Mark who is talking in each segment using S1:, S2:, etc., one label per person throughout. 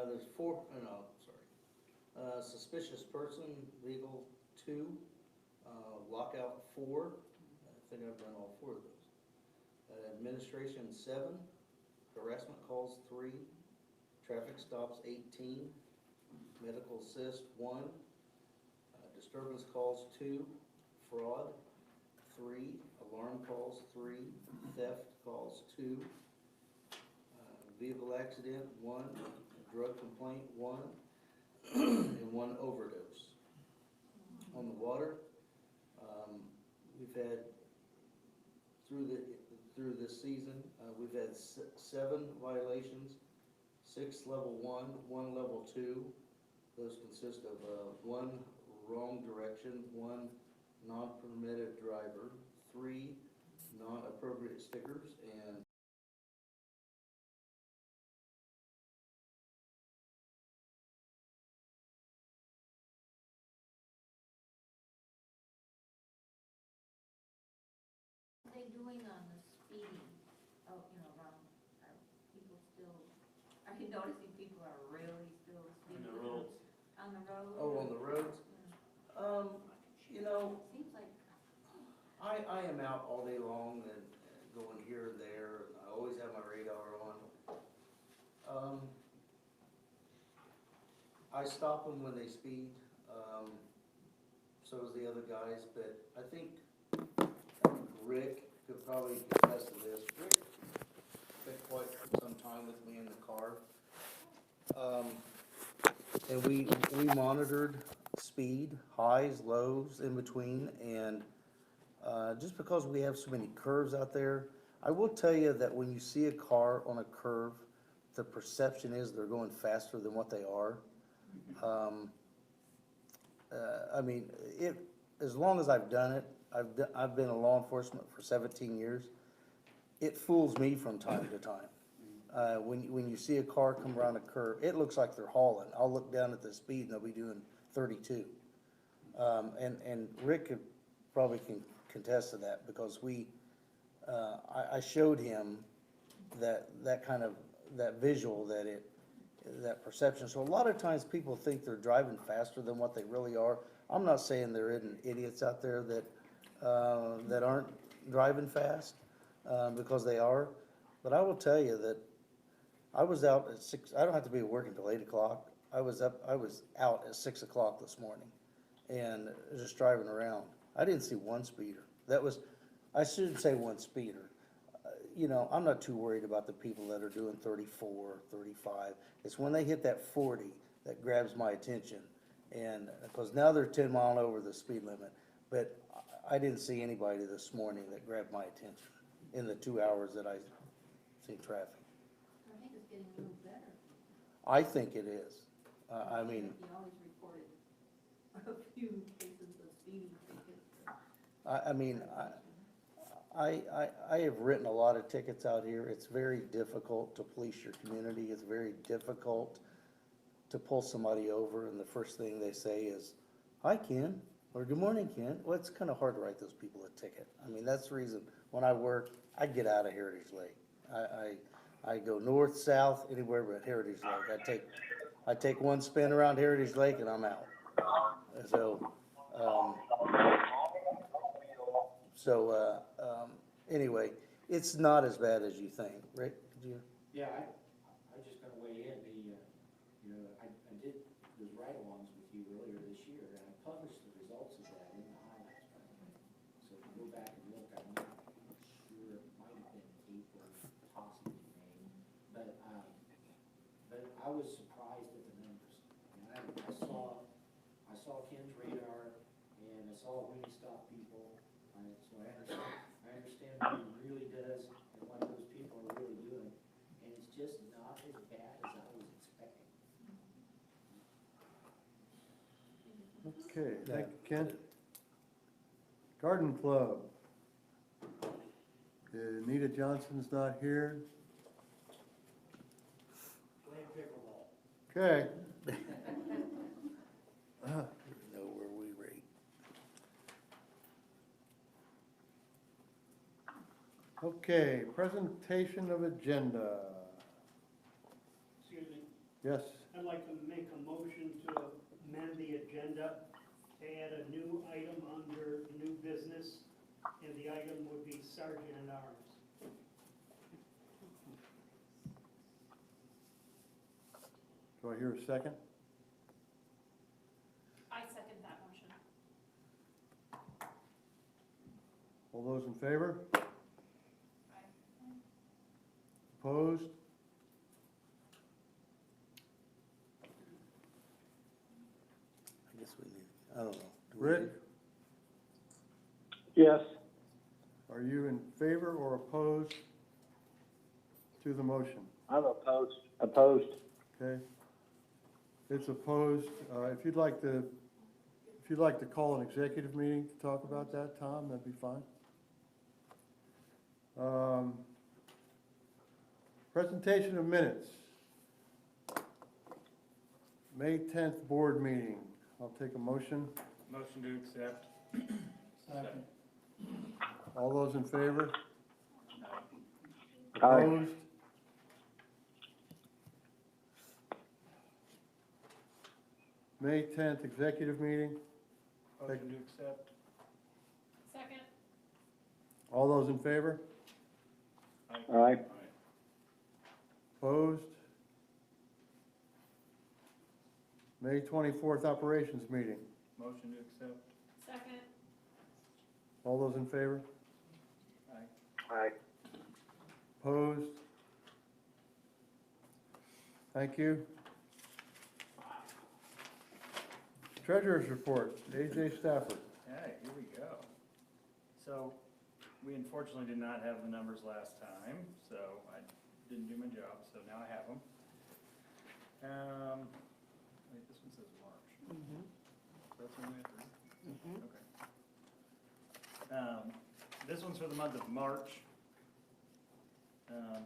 S1: There's four, no, sorry. Suspicious person, vehicle 2, lockout 4. I think I've done all 4 of those. Administration 7, harassment calls 3, traffic stops 18, medical assist 1, disturbance calls 2, fraud 3, alarm calls 3, theft calls 2, vehicle accident 1, drug complaint 1, and 1 overdose. On the water, we've had through this season, we've had 7 violations, 6 level 1, 1 level 2. Those consist of 1 wrong direction, 1 non-permitted driver, 3 non-appropriate stickers, and
S2: they doing on the speeding? Oh, around, are people still, are you noticing people are really still speeding?
S3: On the roads.
S2: On the road?
S1: oh, on the roads.
S2: Seems like,
S1: I am out all day long and going here and there. I always have my radar on. I stop them when they speed. So does the other guys, but I think Rick could probably attest to this. Rick spent quite some time with me in the car. And we monitored speed, highs, lows, in between, and just because we have so many curves out there, I will tell you that when you see a car on a curve, the perception is they're going faster than what they are. I mean, as long as I've done it, I've been in law enforcement for 17 years. It fools me from time to time. When you see a car come around a curve, it looks like they're hauling. I'll look down at the speed and they'll be doing 32. And Rick probably can contest to that, because I showed him that kind of, that visual, that perception. So a lot of times people think they're driving faster than what they really are. I'm not saying there isn't idiots out there that aren't driving fast, because they are. But I will tell you that I was out at 6. I don't have to be working till 8 o'clock. I was out at 6 o'clock this morning, and just driving around. I didn't see one speeder. I shouldn't say one speeder. I'm not too worried about the people that are doing 34, 35. It's when they hit that 40 that grabs my attention. And because now they're 10 miles over the speed limit. But I didn't see anybody this morning that grabbed my attention in the 2 hours that I see traffic.
S2: I think it's getting a little better.
S1: I think it is. I mean,
S2: You always reported a few cases of speeding tickets.
S1: I have written a lot of tickets out here. It's very difficult to police your community. It's very difficult to pull somebody over, and the first thing they say is, "Hi, Ken," or "Good morning, Ken." Well, it's kind of hard to write those people a ticket. I mean, that's the reason when I work, I get out of Heritage Lake. I go north, south, anywhere but Heritage Lake. I take one spin around Heritage Lake and I'm out. Anyway, it's not as bad as you think. Rick, did you?
S3: Yeah, I just gonna weigh in. I did those ride-alongs with you earlier this year, and I published the results of that in the highlights. So if you go back and look, I'm not sure, it might have been April, possibly May, but I was surprised at the numbers. And I saw Ken's radar, and I saw when he stopped people, so I understand what he really does and what those people are really doing, and it's just not as bad as I was expecting.
S4: Okay, thank you, Ken. Garden Club. Anita Johnson's not here.
S3: Playing pickleball.
S4: Okay.
S1: Know where we rate.
S4: Okay, presentation of agenda.
S3: Excuse me.
S4: Yes,
S5: I'd like to make a motion to amend the agenda to add a new item under new business, and the item would be Sergeant at Arms.
S4: do I hear a second?
S6: I second that motion.
S4: All those in favor? Opposed?
S1: I guess we need, I don't know. Do we
S4: Rick?
S1: need-
S7: Yes.
S4: Are you in favor or opposed to the motion?
S7: I'm opposed. Opposed.
S4: Okay? It's opposed. If you'd like to call an executive meeting to talk about that, Tom, that'd be fine. Presentation of minutes. May 10th board meeting. I'll take a motion.
S8: Motion to accept. Second.
S4: All those in favor?
S7: Aye.
S4: Opposed? May 10th executive meeting.
S8: Motion to accept.
S6: Second.
S4: All those in favor?
S7: Aye.
S4: Opposed? May 24th operations meeting.
S8: Motion to accept.
S6: Second.
S4: All those in favor?
S7: Aye.
S4: Opposed? Thank you. Treasurer's report, AJ Stafford.
S8: Okay, here we go. So, we unfortunately did not have the numbers last time, so I didn't do my job, so now I have them. Wait, this one says March. That's one we have to read? Okay. This one's for the month of March.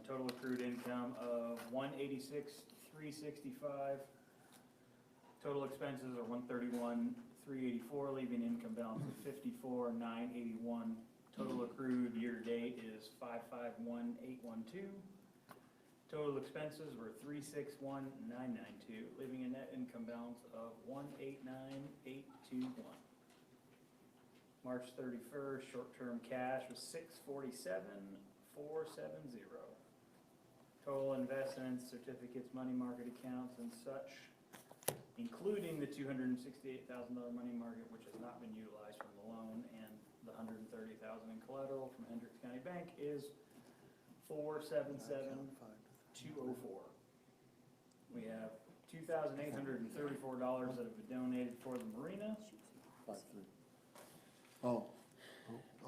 S8: Total accrued income of $186,365. Total expenses are $131,384, leaving income balance of $54,981. Total accrued year-to-date is $551,812. Total expenses were $361,992, leaving a net income balance of $189,821. March 31st, short-term cash was $647,470. Total investments, certificates, money market accounts, and such, including the $268,000 money market, which has not been utilized from the loan, and the $130,000 in collateral from Hendricks County Bank, is $477,204. We have $2,834 that have been donated for the marina.
S4: Oh,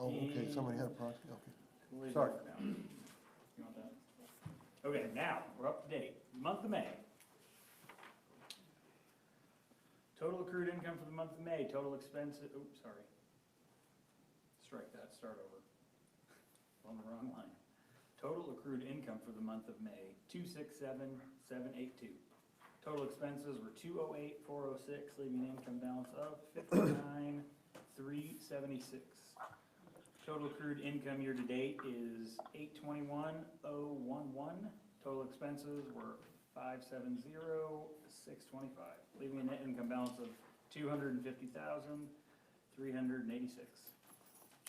S4: okay, somebody had a proxy, okay.
S8: We'll leave
S4: Sorry.
S8: that for now. You want that? Okay, now, we're up to date. Month of May. Total accrued income for the month of May, total expenses, oops, sorry. Strike that, start over. On the wrong line. Total accrued income for the month of May, $267,782. Total expenses were $208,406, leaving an income balance of $59,376. Total accrued income year to date is $821,011. Total expenses were $570,625, leaving a net income balance of $250,386.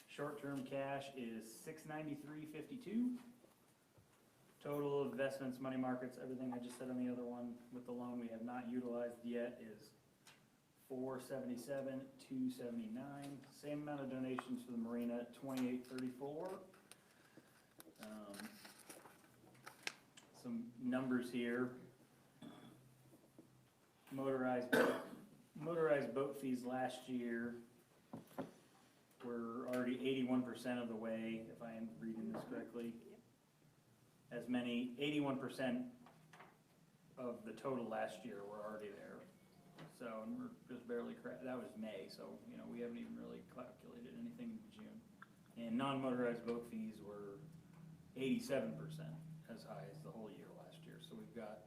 S8: Short-term cash is $693,52. Total investments, money markets, everything I just said on the other one with the loan we have not utilized yet is $477,279. Same amount of donations for the marina at $28,34. Some numbers here. Motorized boat fees last year were already 81% of the way, if I am reading this correctly. As many, 81% of the total last year were already there. So, and we're just barely that was May, so, you know, we haven't even really calculated anything in June. And non-motorized boat fees were 87% as high as the whole year last year. So we've got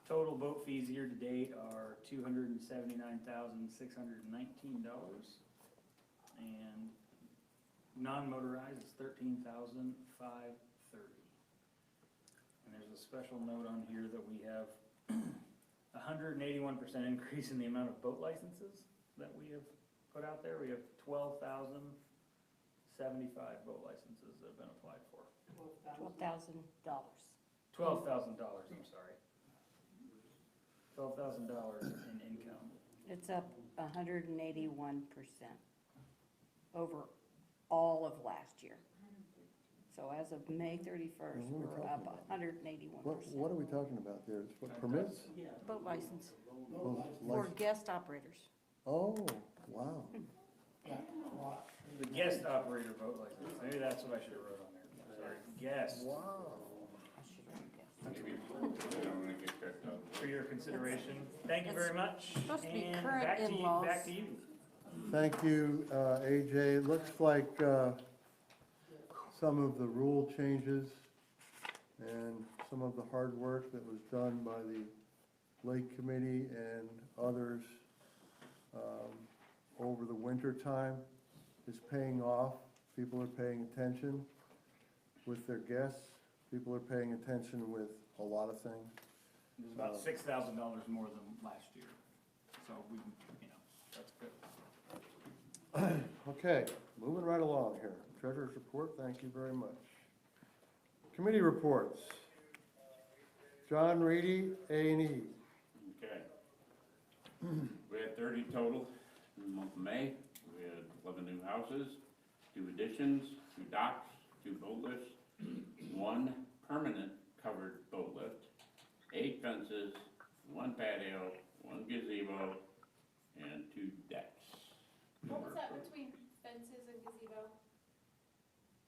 S8: total boat fees year to date are $279,619. And non-motorized is $13,530. And there's a special note on here that we have 181% increase in the amount of boat licenses that we have put out there. We have 12,075 boat licenses that have been applied for.
S5: $12,000.
S6: $12,000.
S8: $12,000, I'm sorry. $12,000 in income.
S9: It's up 181% over all of last year. So as of May 31st,
S4: What are we
S9: we're
S4: talking
S9: up
S4: about?
S9: 181%.
S4: What are we talking about there? It's what, permits?
S9: Boat license
S4: Oh,
S9: for
S4: license.
S9: guest operators.
S4: Oh, wow.
S8: The guest operator boat license, maybe that's what I should have wrote on there. Sorry, guest,
S4: Wow.
S9: I should have guessed.
S8: for your consideration. Thank you very much.
S9: supposed to be
S8: And
S9: current
S8: back to you-
S9: in-laws.
S8: Back to you.
S4: Thank you, AJ. It looks like some of the rule changes and some of the hard work that was done by the Lake Committee and others over the winter time is paying off. People are paying attention with their guests. People are paying attention with a lot of things.
S8: It was about $6,000 more than last year. So we, that's good.
S4: Okay, moving right along here. Treasurer's report, thank you very much. Committee reports. John Reedy, A&E.
S10: Okay. We had 30 total in the month of May. We had 11 new houses, 2 additions, 2 docks, 2 boat lifts, 1 permanent covered boat lift, 8 fences, 1 patio, 1 gazebo, and 2 decks.
S6: What was that between fences and gazebo?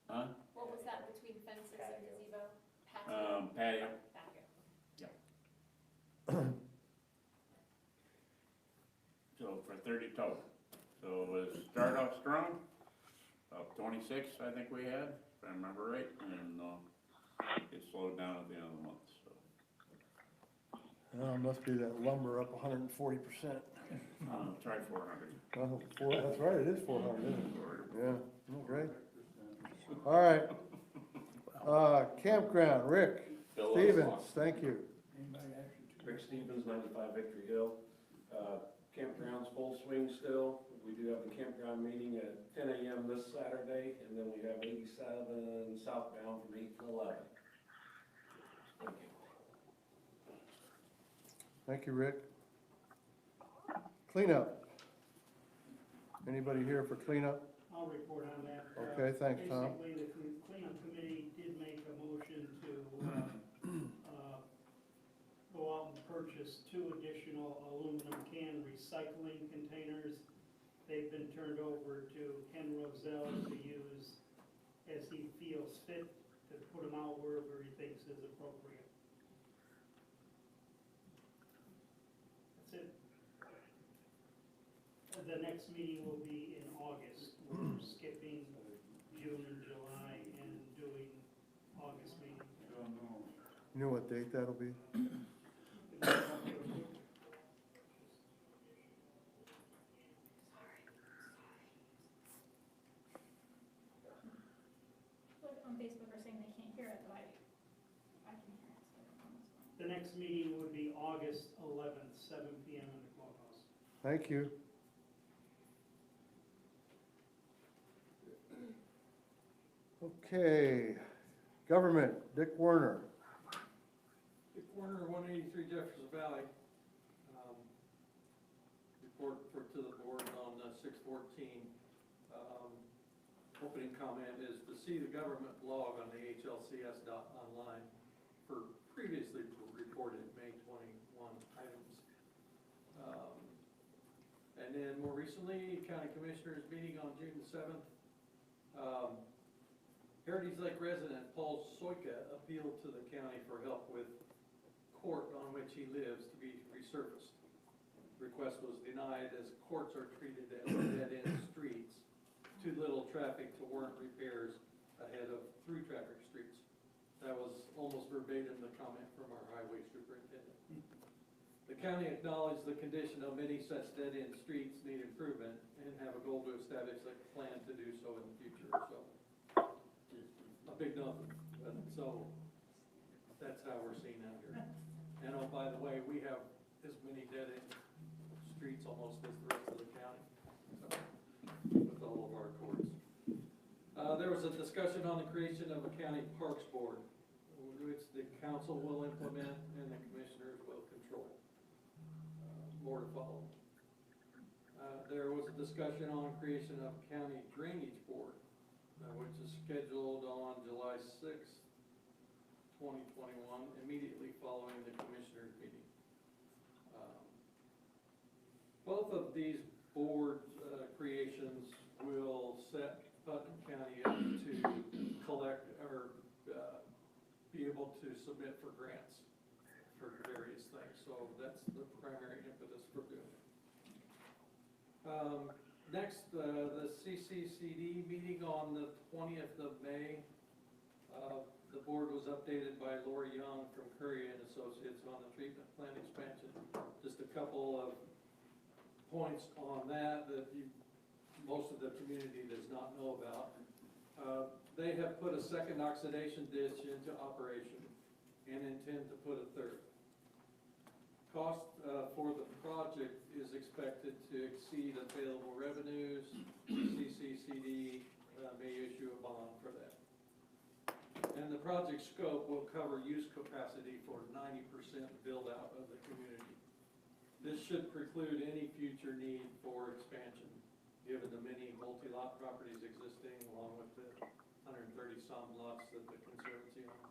S10: Huh?
S6: What was that between fences and gazebo? Patio?
S10: Patio.
S6: Patio.
S10: So for 30 total. So it was started off strong, about 26 I think we had, if I remember right, and it slowed down at the end of the month, so.
S4: Must be that lumber up 140%.
S10: Try 400.
S4: That's right, it is 400, isn't it? Yeah, great. All right. Campground, Rick
S11: Bill
S4: Stevens,
S11: Oslock.
S4: thank you.
S11: Rick Stevens, 95 Victory Hill. Campground's full swing still. We do have the campground meeting at 10 a.m. this Saturday, and then we have 87 southbound from 8 to 11. Thank you.
S4: Thank you, Rick. Cleanup. Anybody here for cleanup?
S5: I'll report on that.
S4: Okay, thanks, Tom.
S5: Basically, the cleanup committee did make a motion to go out and purchase 2 additional aluminum can recycling containers. They've been turned over to Ken Roselle to use as he feels fit, to put them out wherever he thinks is appropriate. That's it. The next meeting will be in August. We're skipping June and July and doing August meeting.
S4: You know what date that'll be?
S6: People on Facebook are saying they can't hear it, but I can hear it. So on this one.
S5: The next meeting would be August 11th, 7 PM in the clubhouse.
S4: Thank you. Okay, government, Dick Werner.
S12: Dick Warner, 183 Jefferson Valley. Report to the board on 6/14. Opening comment is to see the government blog on the HLCS.online for previously reported May 21 items. And then more recently, County Commissioners meeting on June 7th. Heritage Lake resident Paul Soika appealed to the county for help with court on which he lives to be resurfaced. Request was denied as courts are treated as dead-end streets, too little traffic to warrant repairs ahead of through traffic streets. That was almost verbatim the comment from our highway superintendent. The county acknowledged the condition of many such dead-end streets need improvement and have a goal to establish a plan to do so in the future, so. A big nothing, but so that's how we're seeing out here. And oh, by the way, we have as many dead-end streets almost as the rest of the county, so, with all of our courts. There was a discussion on the creation of a county parks board, which the council will implement and the commissioners will control. More to follow. There was a discussion on creation of county drainage board, which is scheduled on July 6th, 2021, immediately following the commissioners meeting. Both of these board creations will set Putnam County up to collect or be able to submit for grants for various things. So that's the primary impetus for doing it. Next, the CCCD meeting on the 20th of May. The board was updated by Lori Young from Curry and Associates on the treatment plant expansion. Just a couple of points on that most of the community does not know about. They have put a second oxidation ditch into operation and intend to put a third. Cost for the project is expected to exceed available revenues. CCCD may issue a bond for that. And the project scope will cover use capacity for 90% build out of the community. This should preclude any future need for expansion, given the many multi-lot properties existing, along with the 130 some lots that the Conservancy owns.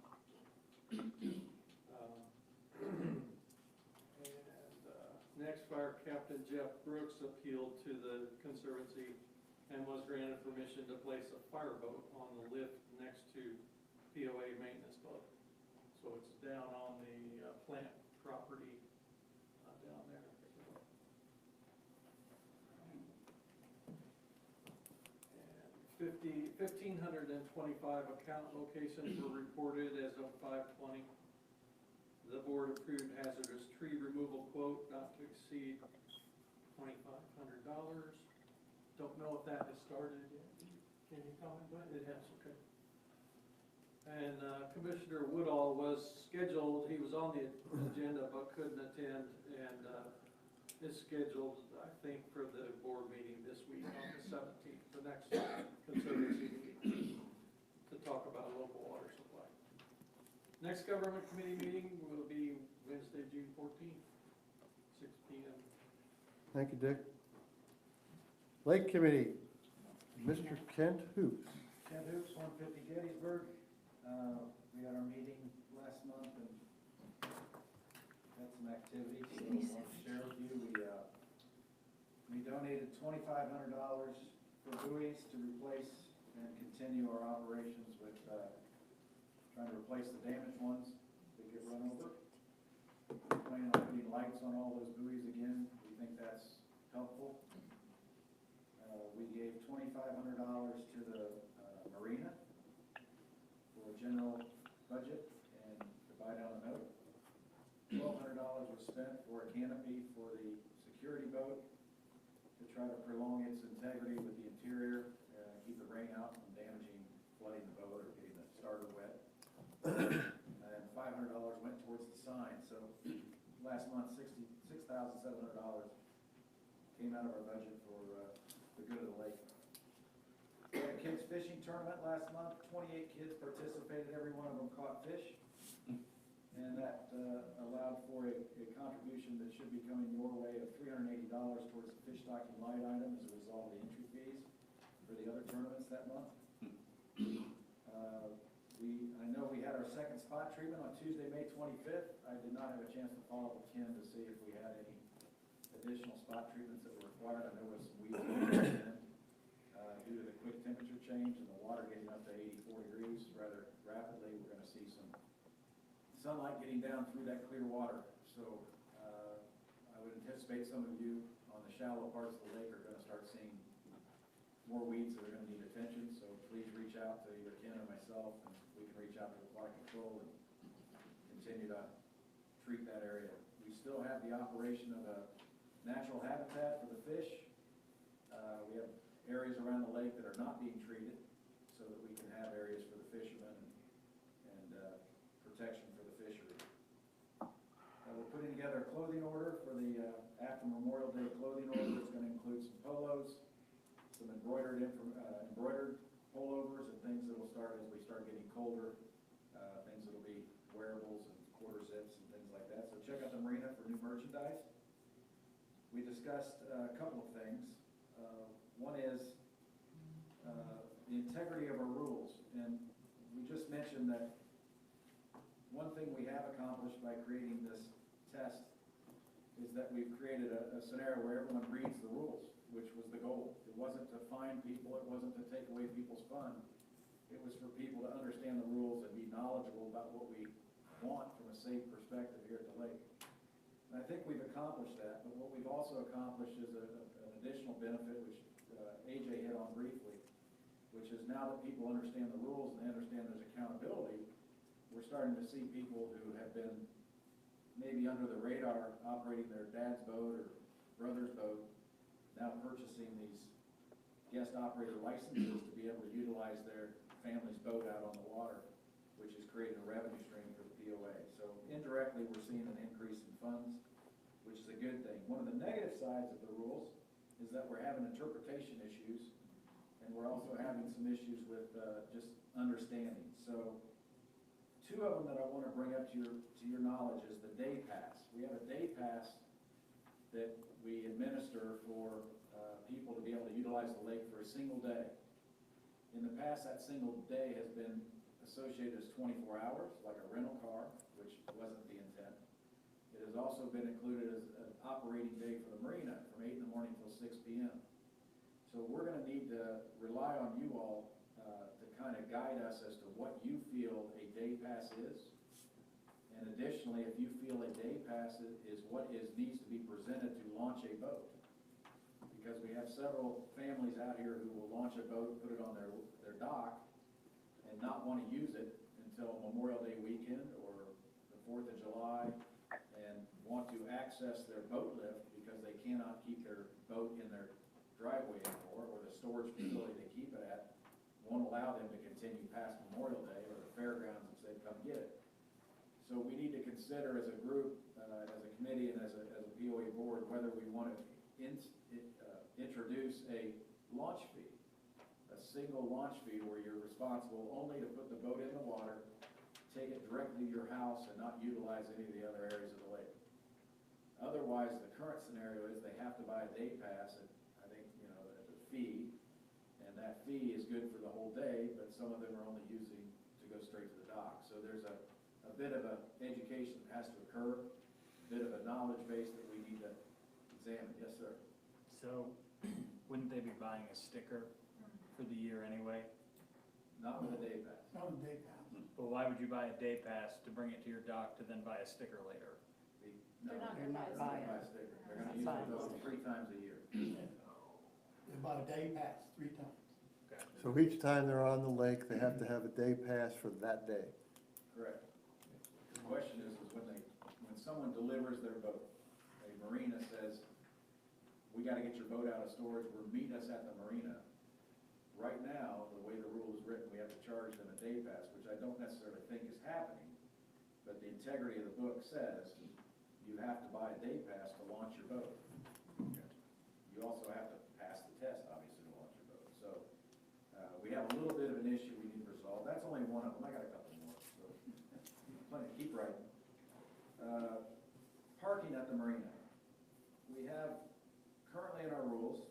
S12: Next, Fire Captain Jeff Brooks appealed to the Conservancy and was granted permission to place a fireboat on the lift next to POA maintenance boat. So it's down on the plant property down there. And 1,525 account locations were reported as of 5/20. The board approved hazardous tree removal quote not to exceed $2,500. Don't know if that has started yet. Can you comment on it? It has, okay. And Commissioner Woodall was scheduled, he was on the agenda but couldn't attend, and is scheduled, I think, for the board meeting this week on the 17th, the next Conservancy meeting, to talk about local water supply. Next government committee meeting will be Wednesday, June 14th, 6 p.m.
S4: Thank you, Dick. Lake Committee, Mr. Kent Hoops.
S13: Kent Hoops, 150 Gettysburg. We had our meeting last month and had some activities, so I want to share with you. We donated $2,500 for buoys to replace and continue our operations with trying to replace the damaged ones that get run over. We're planning on putting lights on all those buoys again. We think that's helpful. We gave $2,500 to the marina for general budget and to buy down a note. $1,200 was spent for a canopy for the security boat to try to prolong its integrity with the interior, keep the rain out from damaging, flooding the boat or getting the starter wet. And $500 went towards the sign. So last month, $6,700 came out of our budget for the good of the lake. We had a kids fishing tournament last month. 28 kids participated. Every one of them caught fish. And that allowed for a contribution that should be coming your way of $380 towards the fish stocking light item as a result of the entry fees for the other tournaments that month. I know we had our second spot treatment on Tuesday, May 25th. I did not have a chance to follow up with Ken to see if we had any additional spot treatments that were required. I know there was some weeds due to the quick temperature change and the water getting up to 84 degrees rather rapidly. We're going to see some sunlight getting down through that clear water. So I would anticipate some of you on the shallow parts of the lake are going to start seeing more weeds that are going to need attention. So please reach out to either Ken or myself, and we can reach out to Aquatic Control and continue to treat that area. We still have the operation of a natural habitat for the fish. We have areas around the lake that are not being treated so that we can have areas for the fishermen and protection for the fishery. That we're putting together a clothing order for the, after Memorial Day clothing order. It's gonna include some polos, some embroidered pullovers and things that'll start as we start getting colder, things that'll be wearables and quarter zips and things like that. So check out the marina for new merchandise. We discussed a couple of things. One is the integrity of our rules. And we just mentioned that one thing we have accomplished by creating this test is that we've created a scenario where everyone reads the rules, which was the goal. It wasn't to fine people, it wasn't to take away people's fun. It was for people to understand the rules and be knowledgeable about what we want from a safe perspective here at the lake. And I think we've accomplished that, but what we've also accomplished is an additional benefit, which AJ hit on briefly, which is now that people understand the rules and they understand there's accountability, we're starting to see people who have been maybe under the radar operating their dad's boat or brother's boat, now purchasing these guest operator licenses to be able to utilize their family's boat out on the water, which is creating a revenue stream for the POA. So indirectly, we're seeing an increase in funds, which is a good thing. One of the negative sides of the rules is that we're having interpretation issues, and we're also having some issues with just understanding. So two of them that I want to bring up to your knowledge is the day pass. We have a day pass that we administer for people to be able to utilize the lake for a single day. In the past, that single day has been associated as 24 hours, like a rental car, which wasn't the intent. It has also been included as an operating day for the marina from 8 in the morning till 6 p.m. So we're going to need to rely on you all to kind of guide us as to what you feel a day pass is. And additionally, if you feel a day pass is what needs to be presented to launch a boat. Because we have several families out here who will launch a boat, put it on their dock, and not want to use it until Memorial Day weekend or the 4th of July, and want to access their boat lift because they cannot keep their boat in their driveway anymore, or the storage facility they keep it at won't allow them to continue past Memorial Day, or the fairgrounds and say, come get it. So we need to consider as a group, as a committee, and as a POA board, whether we want to introduce a launch fee, a single launch fee where you're responsible only to put the boat in the water, take it directly to your house, and not utilize any of the other areas of the lake. Otherwise, the current scenario is they have to buy a day pass at, I think, at a fee, and that fee is good for the whole day, but some of them are only using to go straight to the dock. So there's a bit of an education that has to occur, a bit of a knowledge base that we need to examine. Yes, sir.
S8: So, wouldn't they be buying a sticker for the year anyway?
S13: Not with a day pass.
S14: Not a day pass.
S8: But why would you buy a day pass to bring it to your dock to then buy a sticker later?
S13: No,
S9: They're not buying
S13: buy a
S9: it.
S13: sticker. They're gonna use the boat 3 times a year.
S14: They bought a day pass 3 times.
S8: Okay.
S4: So each time they're on the lake, they have to have a day pass for that day.
S13: Correct. The question is when someone delivers their boat, a marina says, we gotta get your boat out of storage, or meet us at the marina. Right now, the way the rule is written, we have to charge them a day pass, which I don't necessarily think is happening. But the integrity of the book says you have to buy a day pass to launch your boat. You also have to pass the test, obviously, to launch your boat. So we have a little bit of an issue we need to resolve. That's only one of them. I got a couple more. So plenty. Keep writing. Parking at the marina. We have currently in our rules,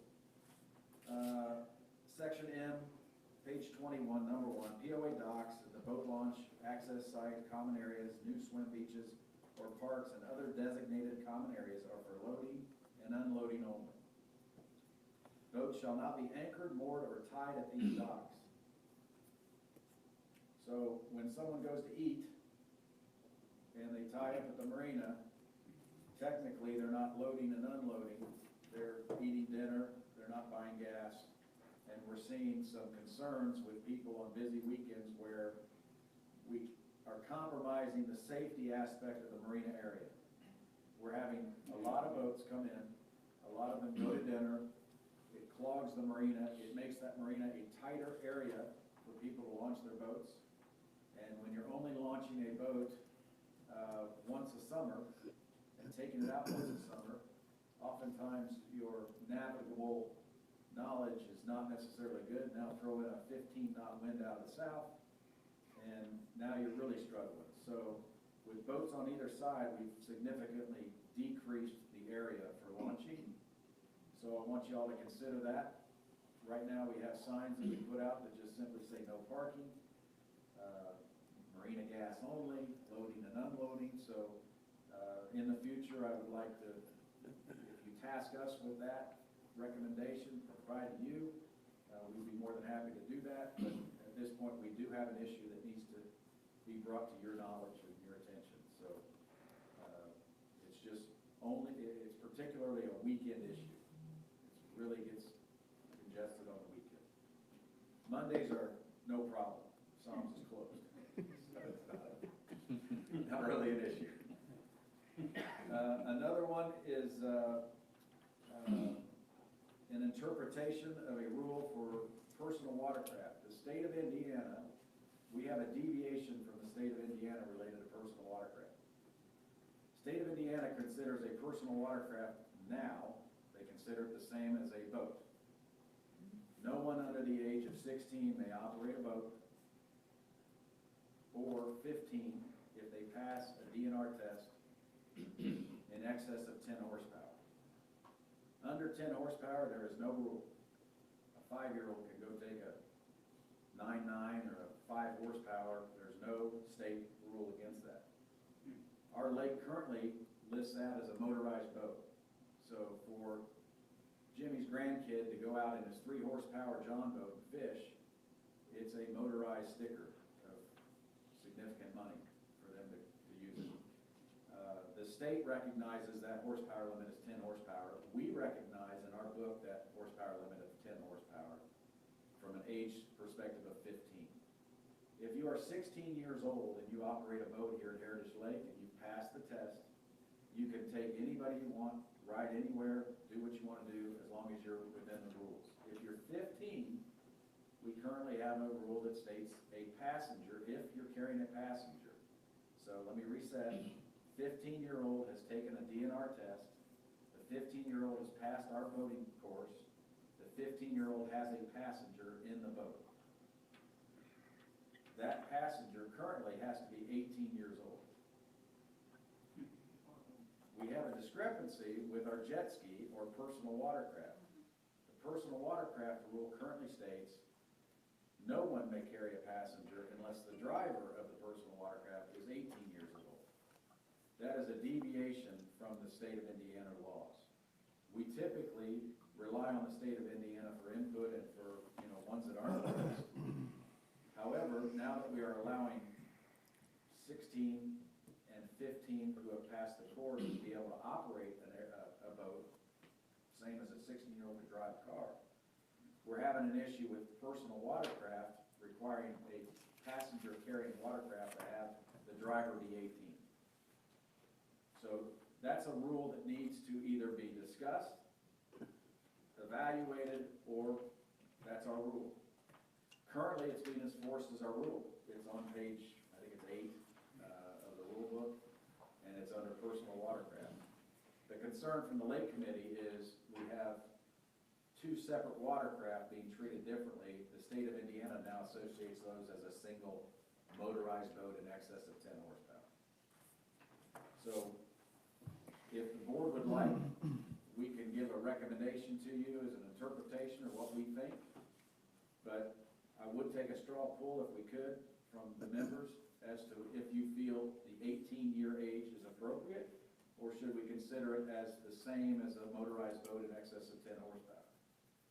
S13: section M, page 21, number 1, POA docks, the boat launch, access site, common areas, new swim beaches, or parks and other designated common areas are for loading and unloading only. Boats shall not be anchored, moored, or tied at these docks. So when someone goes to eat and they tie up at the marina, technically they're not loading and unloading. They're eating dinner, they're not buying gas, and we're seeing some concerns with people on busy weekends where we are compromising the safety aspect of the marina area. We're having a lot of boats come in, a lot of them go to dinner, it clogs the marina, it makes that marina a tighter area for people to launch their boats. And when you're only launching a boat once a summer, taking it out once a summer, oftentimes your navigable knowledge is not necessarily good. Now throw in a 15-knot wind out of the south, and now you're really struggling. So with boats on either side, we've significantly decreased the area for launching. So I want you all to consider that. Right now, we have signs that we put out that just simply say no parking, marina gas only, loading and unloading. So in the future, I would like to, if you task us with that recommendation provided you, we'd be more than happy to do that. But at this point, we do have an issue that needs to be brought to your knowledge and your attention. So it's just it's particularly a weekend issue. It really gets congested on the weekend. Mondays are no problem. Psalms is closed. So it's not really an issue. Another one is an interpretation of a rule for personal watercraft. The state of Indiana, we have a deviation from the state of Indiana related to personal watercraft. State of Indiana considers a personal watercraft now, they consider it the same as a boat. No one under the age of 16 may operate a boat, or 15 if they pass a DNR test in excess of 10 horsepower. Under 10 horsepower, there is no rule. A 5-year-old can go take a 9.9 or a 5 horsepower. There's no state rule against that. Our lake currently lists that as a motorized boat. So for Jimmy's grandkid to go out in his 3 horsepower John boat and fish, it's a motorized sticker of significant money for them to use it. The state recognizes that horsepower limit is 10 horsepower. We recognize in our book that horsepower limit of 10 horsepower from an age perspective of 15. If you are 16 years old and you operate a boat here at Heritage Lake and you've passed the test, you can take anybody you want, ride anywhere, do what you want to do, as long as you're within the rules. If you're 15, we currently have a rule that states a passenger, if you're carrying a passenger. So let me reset. 15-year-old has taken a DNR test. The 15-year-old has passed our boating course. The 15-year-old has a passenger in the boat. That passenger currently has to be 18 years old. We have a discrepancy with our jet ski or personal watercraft. The personal watercraft rule currently states no one may carry a passenger unless the driver of the personal watercraft is 18 years old. That is a deviation from the state of Indiana laws. We typically rely on the state of Indiana for input and for, ones that aren't laws. However, now that we are allowing 16 and 15 who have passed the course to be able to operate a boat, same as a 16-year-old could drive a car, we're having an issue with personal watercraft requiring a passenger carrying watercraft to have the driver be 18. So that's a rule that needs to either be discussed, evaluated, or that's our rule. Currently, it's being enforced as our rule. It's on page, I think it's 8 of the rule book, and it's under personal watercraft. The concern from the Lake Committee is we have 2 separate watercraft being treated differently. The state of Indiana now associates those as a single motorized boat in excess of 10 horsepower. So if the board would like, we can give a recommendation to you as an interpretation of what we think. But I would take a straw poll if we could from the members as to if you feel the 18-year age is appropriate, or should we consider it as the same as a motorized boat in excess of 10 horsepower?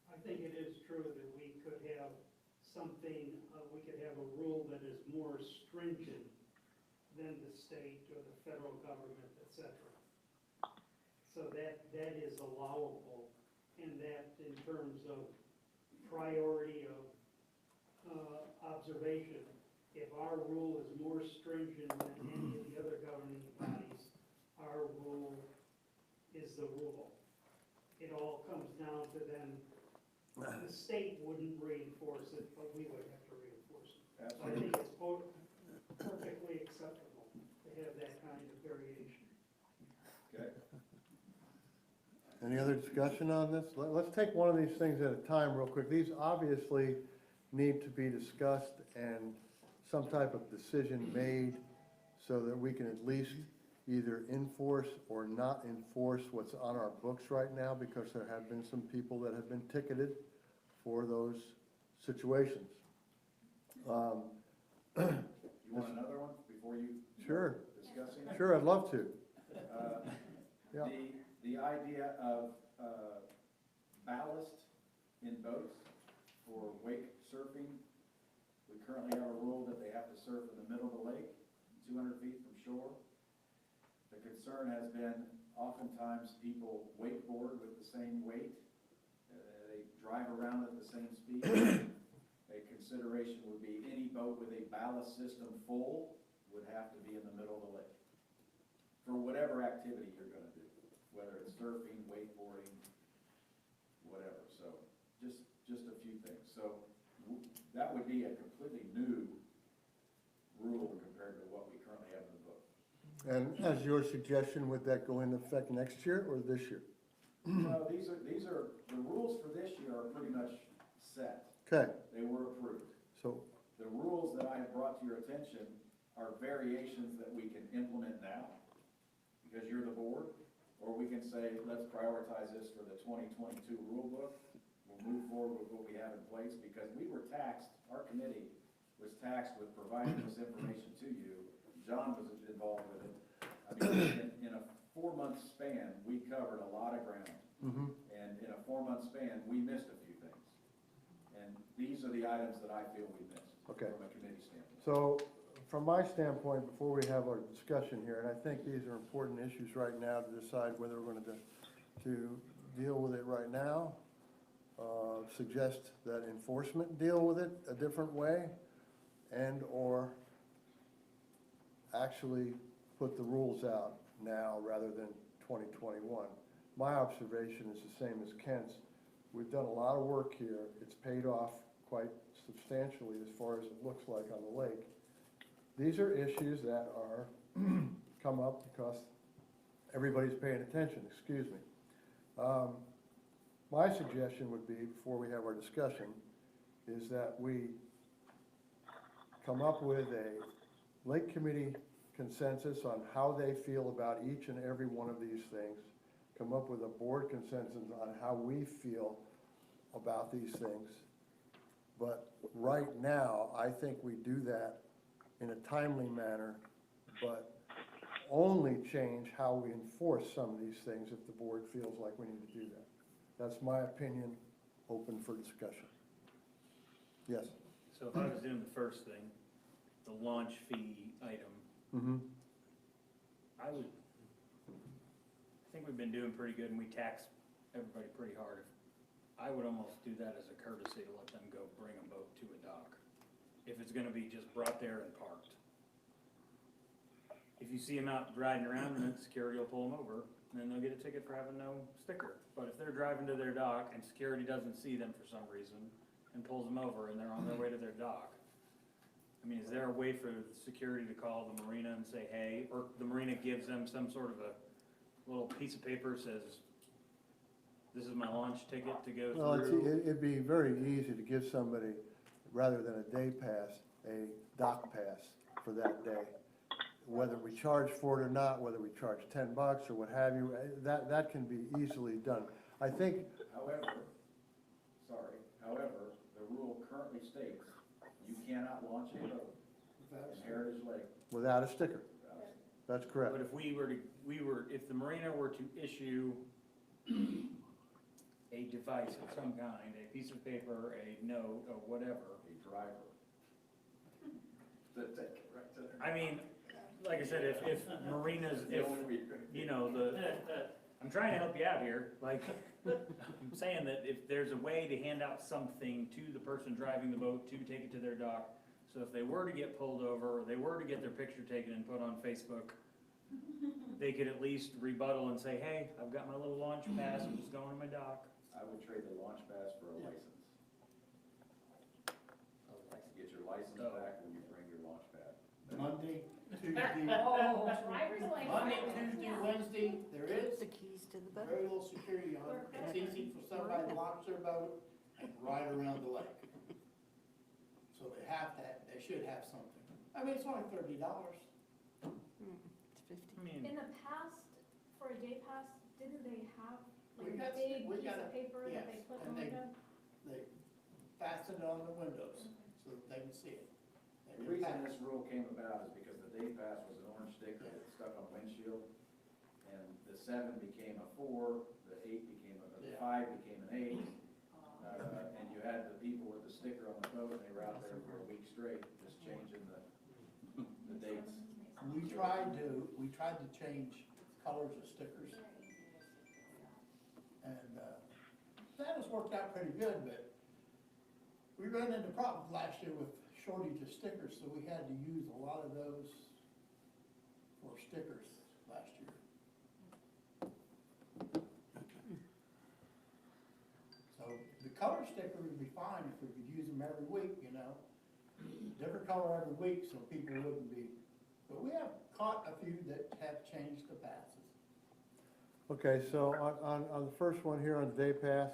S5: I think it is true that we could have something, we could have a rule that is more stringent than the state or the federal government, etc. So that is allowable, and that in terms of priority of observation, if our rule is more stringent than any of the other governing bodies, our rule is the rule. It all comes down to then, the state wouldn't reinforce it, but we would have to reinforce it. So I think it's perfectly acceptable to have that kind of variation.
S13: Okay.
S4: Any other discussion on this? Let's take one of these things at a time real quick. These obviously need to be discussed and some type of decision made so that we can at least either enforce or not enforce what's on our books right now, because there have been some people that have been ticketed for those situations.
S13: You want another one before you?
S4: Sure.
S13: Discussing it?
S4: Sure, I'd love to. Yeah.
S13: The idea of ballast in boats for wake surfing, we currently have a rule that they have to surf in the middle of the lake, 200 feet from shore. The concern has been oftentimes people wakeboard with the same weight. They drive around at the same speed. A consideration would be any boat with a ballast system full would have to be in the middle of the lake for whatever activity you're going to do, whether it's surfing, wakeboarding, whatever. So just a few things. So that would be a completely new rule compared to what we currently have in the book.
S4: And as your suggestion, would that go into effect next year or this year?
S13: No, these are, the rules for this year are pretty much set.
S4: Okay,
S13: They were approved.
S4: so,
S13: The rules that I have brought to your attention are variations that we can implement now, because you're the board, or we can say, let's prioritize this for the 2022 rule book. We'll move forward with what we have in place, because we were taxed, our committee was taxed with providing this information to you. John was involved with it. I mean, in a 4-month span, we covered a lot of ground. And in a 4-month span, we missed a few things. And these are the items that I feel we missed
S4: Okay.
S13: from a committee standpoint.
S4: so from my standpoint, before we have our discussion here, and I think these are important issues right now to decide whether we're going to deal with it right now, suggest that enforcement deal with it a different way, and or actually put the rules out now rather than 2021. My observation is the same as Kent's. We've done a lot of work here. It's paid off quite substantially as far as it looks like on the lake. These are issues that are come up because everybody's paying attention, excuse me. My suggestion would be, before we have our discussion, is that we come up with a Lake Committee consensus on how they feel about each and every one of these things, come up with a board consensus on how we feel about these things. But right now, I think we do that in a timely manner, but only change how we enforce some of these things if the board feels like we need to do that. That's my opinion, open for discussion. Yes?
S8: So if I was doing the first thing, the launch fee item, I think we've been doing pretty good and we tax everybody pretty hard. I would almost do that as a courtesy to let them go bring a boat to a dock. If it's gonna be just brought there and parked. If you see them out riding around, then security will pull them over, and then they'll get a ticket for having no sticker. But if they're driving to their dock and security doesn't see them for some reason and pulls them over and they're on their way to their dock, I mean, is there a way for security to call the marina and say, hey, or the marina gives them some sort of a little piece of paper that says, this is my launch ticket to go
S4: Well,
S8: through?
S4: it'd be very easy to give somebody, rather than a day pass, a dock pass for that day. Whether we charge for it or not, whether we charge $10 or what have you, that can be easily done. I think,
S13: However, the rule currently states you cannot launch a boat in Heritage Lake
S4: without a sticker,
S13: without a
S4: that's correct.
S8: But if if the marina were to issue a device of some kind, a piece of paper, a note, or whatever.
S13: a driver. That take it right to there.
S8: I mean, like I said, if marinas, you know, I'm trying to help you out here, like, I'm saying that if there's a way to hand out something to the person driving the boat to take it to their dock, so if they were to get pulled over, or they were to get their picture taken and put on Facebook, they could at least rebuttal and say, hey, I've got my little launch pass, I'm just going to my dock.
S13: I would trade the launch pass for a license. Get your license back when you bring your launch pad.
S14: Monday, Tuesday,
S2: Oh, driver's license.
S14: Monday, Tuesday, Wednesday, there is,
S9: The keys to the boat.
S14: very little security on it. It's easy for somebody to launch their boat and ride around the lake. So they have that, they should have something. I mean, it's only $30.
S9: It's 50.
S8: I mean,
S6: In the past, for a day pass, didn't they have
S14: We
S6: like
S14: got
S6: a big
S14: we
S6: piece
S14: got
S6: of paper that they
S14: yes,
S6: put
S14: and
S6: on the window?
S14: They fasten it on the windows so that they can see it.
S13: The reason this rule came about is because the day pass was an orange sticker that stuck on windshield, and the 7 became a 4, the 8 became the 5 became an 8, and you had the people with the sticker on the boat, and they were out there for a week straight, just changing the dates.
S14: We tried to change colors of stickers. And, that has worked out pretty good, but we ran into problems last year with shortage of stickers, so we had to use a lot of those for stickers last year. So the color sticker would be fine if we could use them every week, you know? Different color every week so people wouldn't be, but we have caught a few that have changed the passes.
S4: Okay, so on the first one here on the day pass,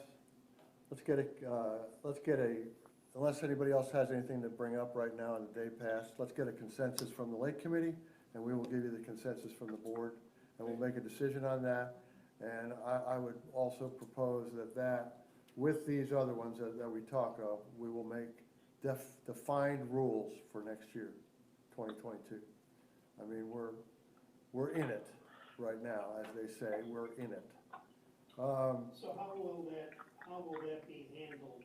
S4: let's get a, unless anybody else has anything to bring up right now on the day pass, let's get a consensus from the Lake Committee, and we will give you the consensus from the board, and we'll make a decision on that. And I would also propose that with these other ones that we talk of, we will make defined rules for next year, 2022. I mean, we're in it right now, as they say, we're in it.
S5: So how will that be handled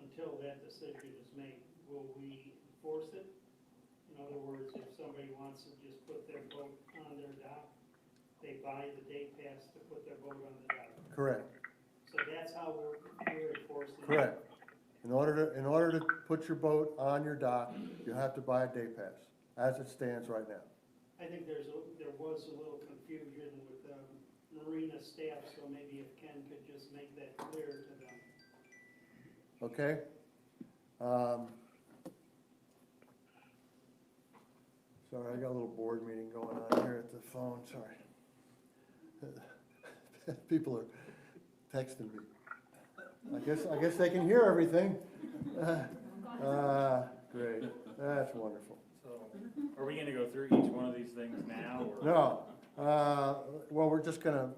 S5: until that decision is made? Will we enforce it? In other words, if somebody wants to just put their boat on their dock, they buy the day pass to put their boat on the dock.
S4: Correct.
S5: So that's how we're enforcing it.
S4: Correct. In order to put your boat on your dock, you have to buy a day pass, as it stands right now.
S5: I think there was a little confusion with marina staff, so maybe if Ken could just make that clear to them.
S4: Okay? Sorry, I got a little board meeting going on here at the phone, sorry. People are texting me. I guess they can hear everything. Great, that's wonderful.
S8: so, are we gonna go through each one of these things now, or?
S4: No, well, we're just gonna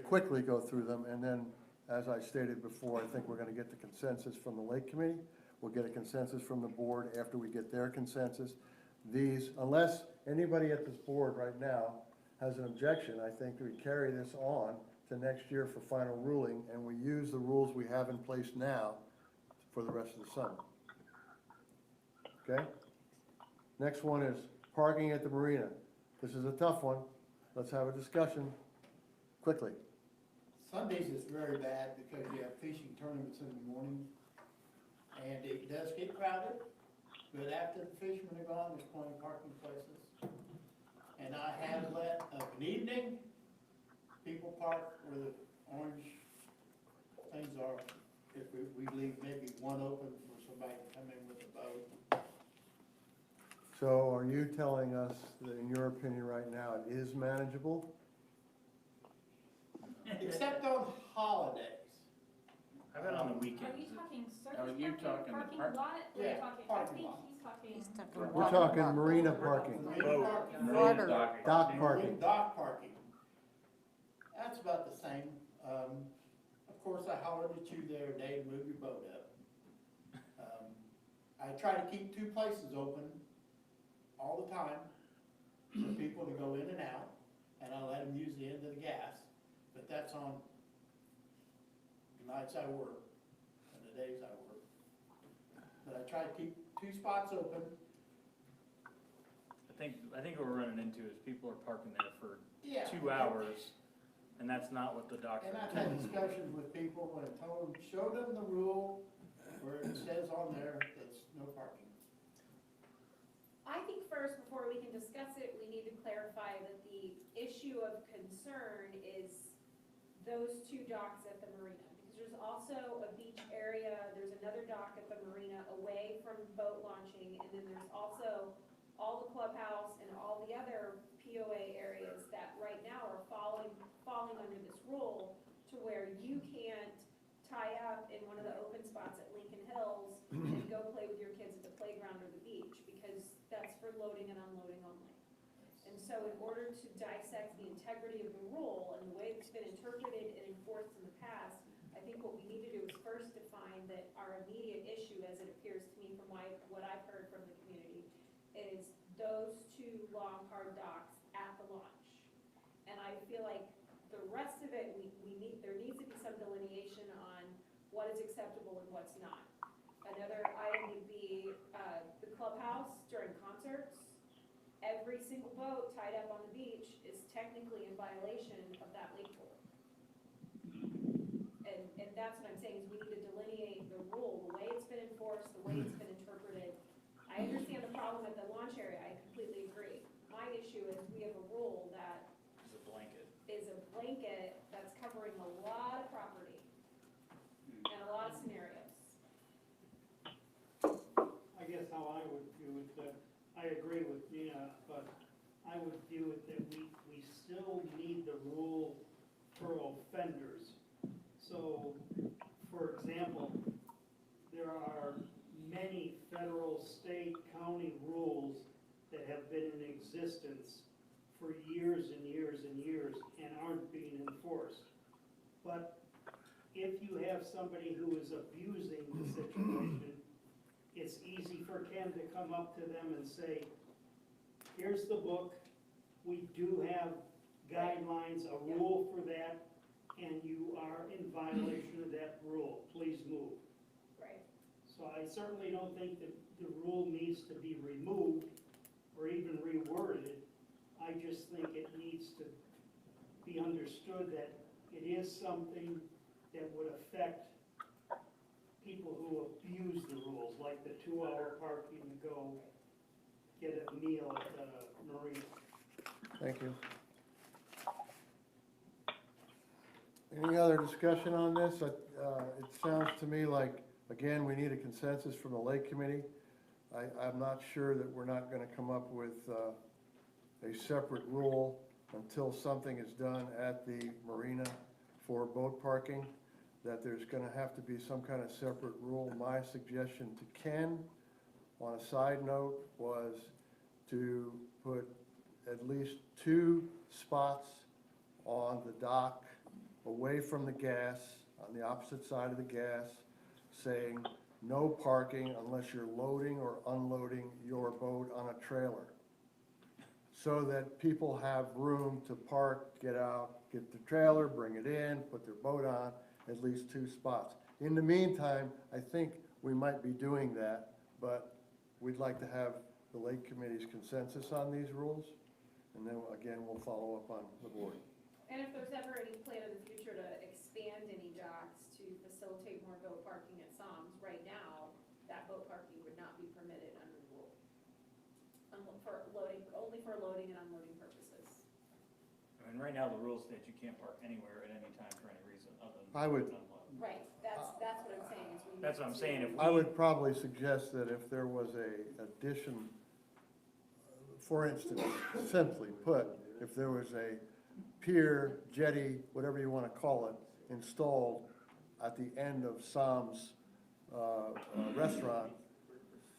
S4: quickly go through them, and then, as I stated before, I think we're gonna get the consensus from the Lake Committee. We'll get a consensus from the board after we get their consensus. These, unless anybody at this board right now has an objection, I think we carry this on to next year for final ruling, and we use the rules we have in place now for the rest of the summer. Okay? Next one is parking at the marina. This is a tough one. Let's have a discussion quickly.
S14: Sundays is very bad because you have fishing tournaments in the morning, and it does get crowded, but after the fishermen are gone, there's plenty of parking places. And I have let, of an evening, people park where the orange things are, if we leave maybe one open for somebody to come in with a boat.
S4: So are you telling us that in your opinion right now it is manageable?
S14: Except on holidays.
S8: How about on the
S6: Are
S8: weekends?
S6: you talking
S10: Are
S6: surface
S10: you
S6: parking,
S10: talking the
S6: parking
S10: park-
S6: lot, or
S14: Yeah,
S6: you talking, I
S14: parking
S6: think
S14: lot.
S6: he's talking.
S4: We're talking marina parking,
S14: Marina parking.
S9: Water.
S4: dock parking.
S14: Marine dock parking. That's about the same. Of course, I hollered at you the other day to move your boat up. I try to keep two places open all the time for people to go in and out, and I let them use the end of the gas, but that's on the nights I work and the days I work. But I try to keep two spots open.
S8: I think what we're running into is people are parking there for
S14: Yeah.
S8: 2 hours, and that's not what the doctor.
S14: And I've had discussions with people when I told them, show them the rule where it says on there that's no parking.
S15: I think first, before we can discuss it, we need to clarify that the issue of concern is those two docks at the marina. Because there's also a beach area, there's another dock at the marina away from boat launching, and then there's also all the clubhouse and all the other POA areas that right now are falling under this rule to where you can't tie up in one of the open spots at Lincoln Hills and go play with your kids at the playground or the beach, because that's for loading and unloading only. And so in order to dissect the integrity of the rule and the way it's been interpreted and enforced in the past, I think what we need to do is first define that our immediate issue, as it appears to me from what I've heard from the community, is those two long, hard docks at the launch. And I feel like the rest of it, there needs to be some delineation on what is acceptable and what's not. Another item would be the clubhouse during concerts. Every single boat tied up on the beach is technically in violation of that lake pool. And that's what I'm saying, is we need to delineate the rule, the way it's been enforced, the way it's been interpreted. I understand the problem at the launch area, I completely agree. My issue is we have a rule that
S8: It's a blanket.
S15: is a blanket that's covering a lot of property and a lot of scenarios.
S5: I guess how I would view it, I agree with Nina, but I would view it that we still need the rule for offenders. So, for example, there are many federal, state, county rules that have been in existence for years and years and years and aren't being enforced. But if you have somebody who is abusing the situation, it's easy for Ken to come up to them and say, here's the book, we do have guidelines, a rule for that, and you are in violation of that rule, please move.
S15: Right.
S5: So I certainly don't think that the rule needs to be removed or even reworded. I just think it needs to be understood that it is something that would affect people who abuse the rules, like the 2-hour parking to go get a meal at the marina.
S4: Thank you. Any other discussion on this? It sounds to me like, again, we need a consensus from the Lake Committee. I'm not sure that we're not gonna come up with a separate rule until something is done at the marina for boat parking, that there's gonna have to be some kind of separate rule. My suggestion to Ken, on a side note, was to put at least 2 spots on the dock away from the gas, on the opposite side of the gas, saying no parking unless you're loading or unloading your boat on a trailer. So that people have room to park, get out, get the trailer, bring it in, put their boat on, at least 2 spots. In the meantime, I think we might be doing that, but we'd like to have the Lake Committee's consensus on these rules, and then again, we'll follow up on the board.
S15: And if there's ever any plan in the future to expand any docks to facilitate more boat parking at SOMS, right now, that boat parking would not be permitted under the rule. Only for loading and unloading purposes.
S8: I mean, right now, the rule states you can't park anywhere at any time for any reason other than.
S4: I would-
S8: unload.
S15: Right, that's what I'm saying, is we need
S8: That's what I'm
S15: to-
S8: saying, if
S4: I
S8: we,
S4: would probably suggest that if there was a addition, for instance, simply put, if there was a pier, jetty, whatever you want to call it, installed at the end of Sam's restaurant,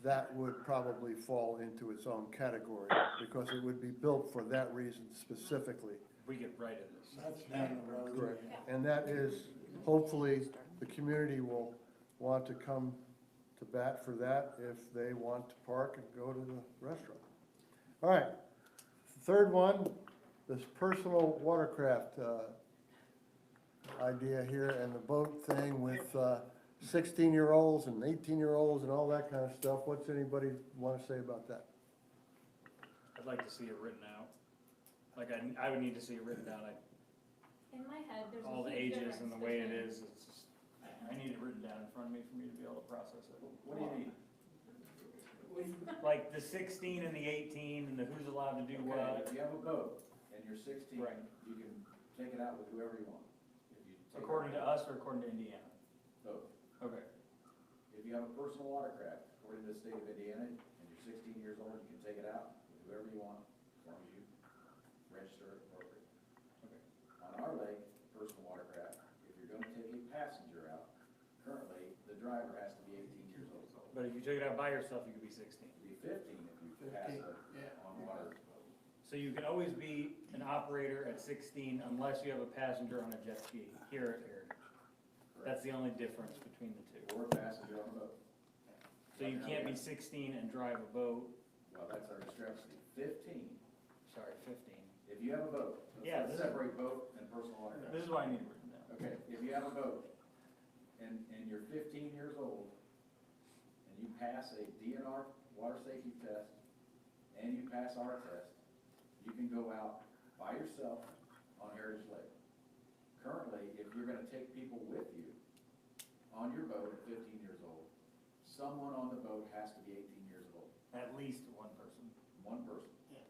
S4: that would probably fall into its own category, because it would be built for that reason specifically.
S8: we get right at this.
S14: That's down the road.
S4: Correct. And that is, hopefully, the community will want to come to bat for that if they want to park and go to the restaurant. All right, third one, this personal watercraft idea here, and the boat thing with 16-year-olds and 18-year-olds and all that kind of stuff. What's anybody want to say about that?
S8: I'd like to see it written out. Like, I would need to see it written down, like,
S6: In my head, there's
S8: all
S6: a
S8: the
S6: huge
S8: ages and the
S6: difference
S8: way it
S6: between-
S8: is, it's just, I need it written down in front of me for me to be able to process it.
S11: What do you need?
S8: Like the 16 and the 18 and the who's allowed to do
S13: Okay,
S8: what.
S13: if you have a boat and you're 16,
S8: Right.
S13: you can take it out with whoever you want. If you take it
S8: According to
S13: out-
S8: us or according to Indiana?
S13: Both.
S8: Okay.
S13: If you have a personal watercraft, according to the state of Indiana, and you're 16 years old, you can take it out with whoever you want, as long as you register it appropriately.
S8: Okay.
S13: On our lake,
S8: But if you took it out by yourself, you could be 16.
S13: It'd be 15 if you pass
S14: 15,
S13: a
S14: yeah.
S13: on water.
S8: So you can always be an operator at 16 unless you have a passenger on a jet ski here at Heritage. That's the only difference between the two.
S13: Or a passenger on the boat.
S8: So you can't be 16 and drive a boat,
S13: Well, that's our discrepancy. 15,
S8: sorry, 15.
S13: if you have a boat,
S8: Yeah,
S13: let's
S8: this is-
S13: separate boat and personal watercraft.
S8: This is why I need it written down.
S13: Okay, if you have a boat and you're 15 years old and you pass a DNR water safety test and you pass our test, you can go out by yourself on Heritage Lake. Currently, if you're gonna take people with you on your boat at 15 years old, someone on the boat has to be 18 years old,
S8: At least one person.
S13: one person.
S14: Yeah.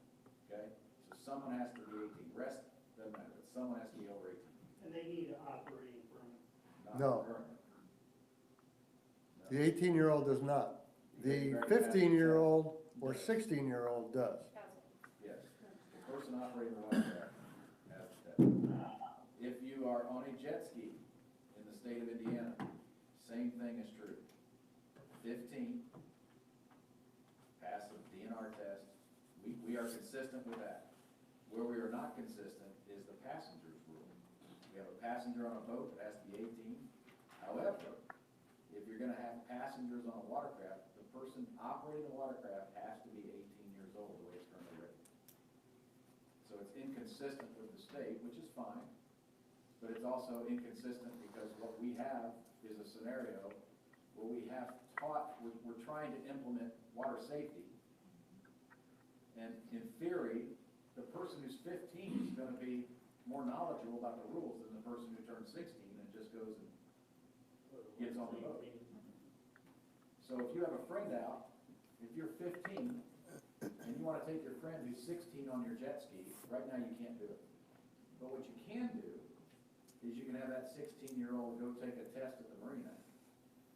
S13: Okay, so someone has to be 18, rest doesn't matter, but someone has to be over 18.
S5: And they need an operating permit.
S13: Not
S4: No.
S13: currently.
S4: The 18-year-old does not. The 15-year-old or 16-year-old does.
S13: Yes, the person operating the watercraft has to test. If you are on a jet ski in the state of Indiana, same thing is true. 15, pass the DNR test, we are consistent with that. Where we are not consistent is the passenger's rule. We have a passenger on a boat that has to be 18. However, if you're gonna have passengers on a watercraft, the person operating the watercraft has to be 18 years old, the way it's currently written. So it's inconsistent with the state, which is fine, but it's also inconsistent because what we have is a scenario where we have taught, we're trying to implement water safety. And in theory, the person who's 15 is gonna be more knowledgeable about the rules than the person who turns 16 and just goes and gets on the boat. So if you have a friend out, if you're 15 and you wanna take your friend who's 16 on your jet ski, right now you can't do it. But what you can do is you can have that 16-year-old go take a test at the marina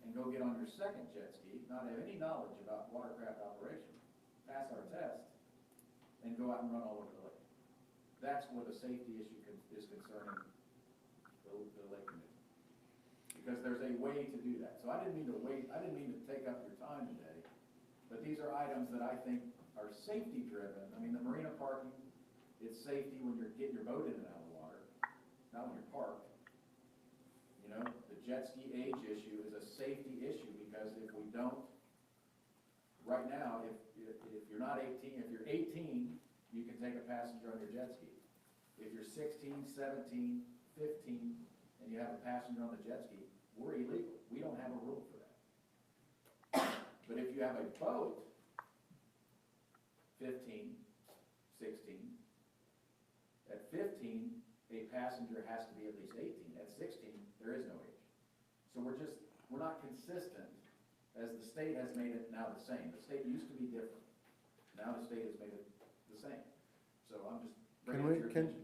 S13: and go get on your second jet ski, not have any knowledge about watercraft operation, pass our test, and go out and run all over the lake. That's where the safety issue is concerning the lake committee. Because there's a way to do that. So I didn't mean to take up your time today, but these are items that I think are safety driven. I mean, the marina parking, it's safety when you're getting your boat in and out of the water, not when you're parked. You know, the jet ski age issue is a safety issue because if we don't, right now, if you're not 18, if you're 18, you can take a passenger on your jet ski. If you're 16, 17, 15, and you have a passenger on the jet ski, we're illegal. We don't have a rule for that. But if you have a boat, 15, 16, at 15, a passenger has to be at least 18. At 16, there is no age. So we're not consistent, as the state has made it now the same. The state used to be different. Now the state has made it the same. So I'm just bringing it to your attention.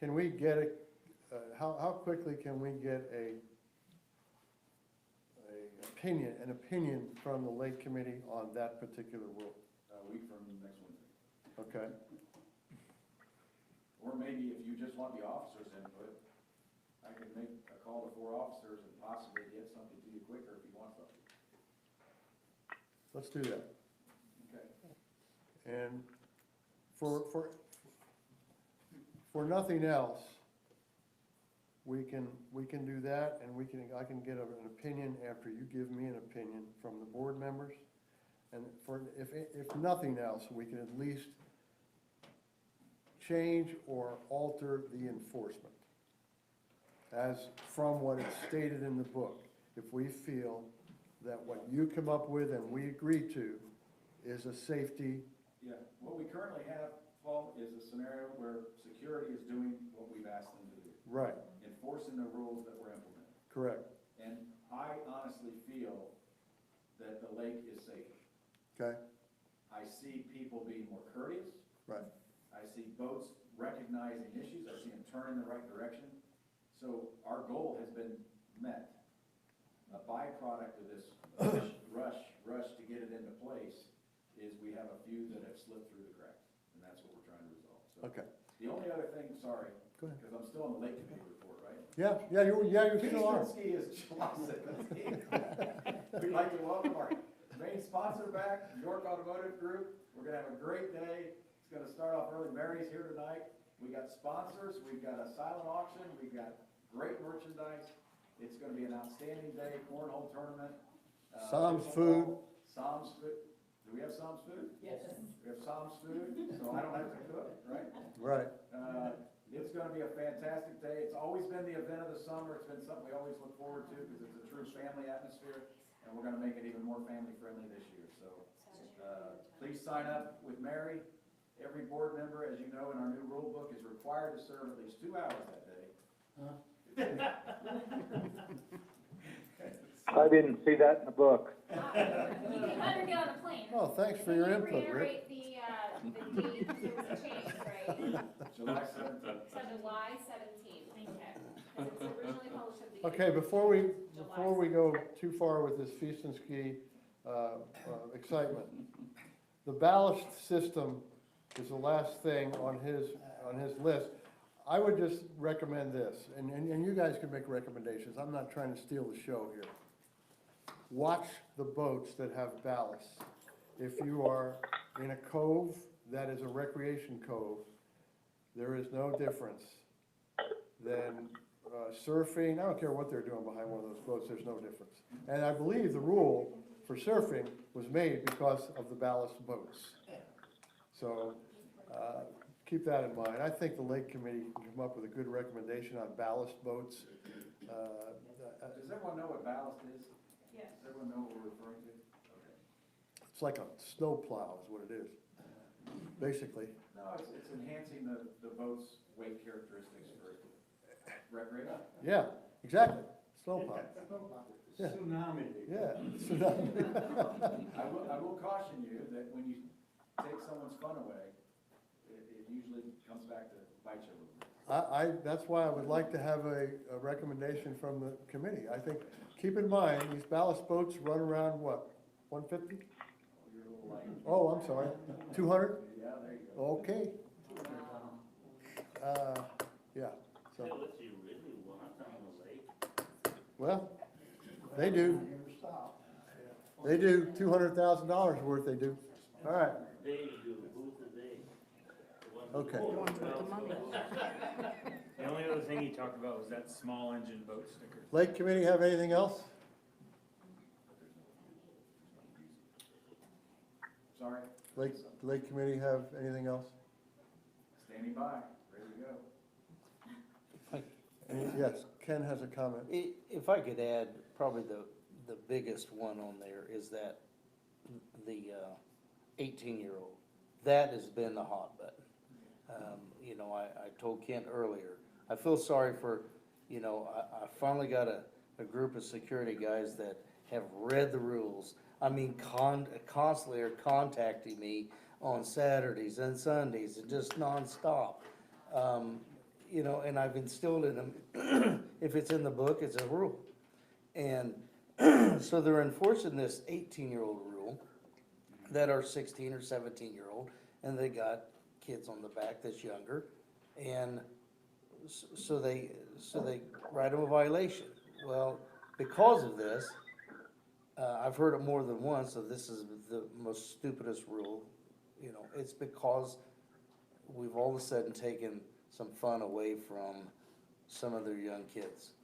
S4: Can we get how quickly can we get an opinion from the Lake Committee on that particular rule?
S13: A week from next Wednesday.
S4: Okay,
S13: Or maybe if you just want the officers' input, I can make a call to 4 officers and possibly get something to you quicker if you want something.
S4: let's do that.
S13: Okay.
S4: And for nothing else, we can do that, and I can get an opinion after you give me an opinion from the board members. And if nothing else, we can at least change or alter the enforcement as from what is stated in the book. If we feel that what you come up with and we agree to is a safety.
S13: Yeah, what we currently have, Paul, is a scenario where security is doing what we've asked them to do.
S4: Right,
S13: Enforcing the rules that we're implementing.
S4: correct,
S13: And I honestly feel that the lake is safer.
S4: okay,
S13: I see people being more courteous.
S4: right.
S13: I see boats recognizing issues. I see them turn in the right direction. So our goal has been met. A byproduct of this rush to get it into place is we have a few that have slipped through the cracks, and that's what we're trying to resolve. So
S4: Okay.
S13: the only other thing, sorry,
S4: Go ahead.
S13: Because I'm still on the Lake Committee report, right?
S4: Yeah, you still are.
S13: Ski is July 17th. We'd like to welcome our main sponsor back, York Automotive Group. We're gonna have a great day. It's gonna start off early. Mary's here tonight. We got sponsors, we've got a silent auction, we've got great merchandise. It's gonna be an outstanding day, cornhole tournament.
S4: Sam's
S13: pickleball,
S4: food.
S13: Sam's food. Do we have Sam's food?
S2: Yes.
S13: We have Sam's food, so I don't have to cook, right?
S4: Right.
S13: It's gonna be a fantastic day. It's always been the event of the summer. It's been something we always look forward to because it's a true family atmosphere. And we're gonna make it even more family friendly this year, so, please sign up with Mary. Every board member, as you know, in our new rule book, is required to serve at least 2 hours that day.
S7: I didn't see that in the book.
S15: You can better get on a plane.
S4: Oh, thanks for your input, Rick.
S15: Reiterate the date, there was a change, right?
S13: July 17th.
S15: So July 17th, okay. Because it's originally published at the.
S4: Okay, before we go too far with this feast and ski excitement, the ballast system is the last thing on his list. I would just recommend this, and you guys can make recommendations. I'm not trying to steal the show here. Watch the boats that have ballast. If you are in a cove that is a recreation cove, there is no difference than surfing. I don't care what they're doing behind one of those boats, there's no difference. And I believe the rule for surfing was made because of the ballast boats. So keep that in mind. I think the Lake Committee can come up with a good recommendation on ballast boats.
S13: Does everyone know what ballast is?
S15: Yes.
S13: Does everyone know what we're referring to? Okay.
S4: It's like a snow plow is what it is, basically.
S13: No, it's enhancing the boat's weight characteristics for recreation.
S4: Yeah, exactly, snow plow. Yeah.
S14: Tsunami.
S4: Yeah, tsunami.
S13: I will caution you that when you take someone's fun away, it usually comes back to bite you a little bit.
S4: That's why I would like to have a recommendation from the committee. I think, keep in mind, these ballast boats run around what, 150?
S13: You're a little light.
S4: Oh, I'm sorry, 200?
S13: Yeah, there you go.
S4: Okay. Yeah, so,
S10: If you really want on the lake.
S4: well, they do. They do $200,000 worth, they do. All right,
S10: They do, who's the they?
S4: okay.
S8: The only other thing he talked about was that small engine boat sticker.
S4: Lake Committee have anything else?
S13: Sorry,
S4: Lake Committee have anything else?
S13: standing by, ready to go.
S4: Yes, Ken has a comment.
S1: If I could add, probably the biggest one on there is that the 18-year-old, that has been the hot button. You know, I told Kent earlier, I feel sorry for, you know, I finally got a group of security guys that have read the rules. I mean, constantly are contacting me on Saturdays and Sundays and just nonstop. You know, and I've instilled in them, if it's in the book, it's a rule. And so they're enforcing this 18-year-old rule that are 16 or 17-year-old, and they got kids on the back that's younger, and so they write them a violation. Well, because of this, I've heard it more than once, so this is the most stupidest rule. You know, it's because we've all of a sudden taken some fun away from some of their young kids.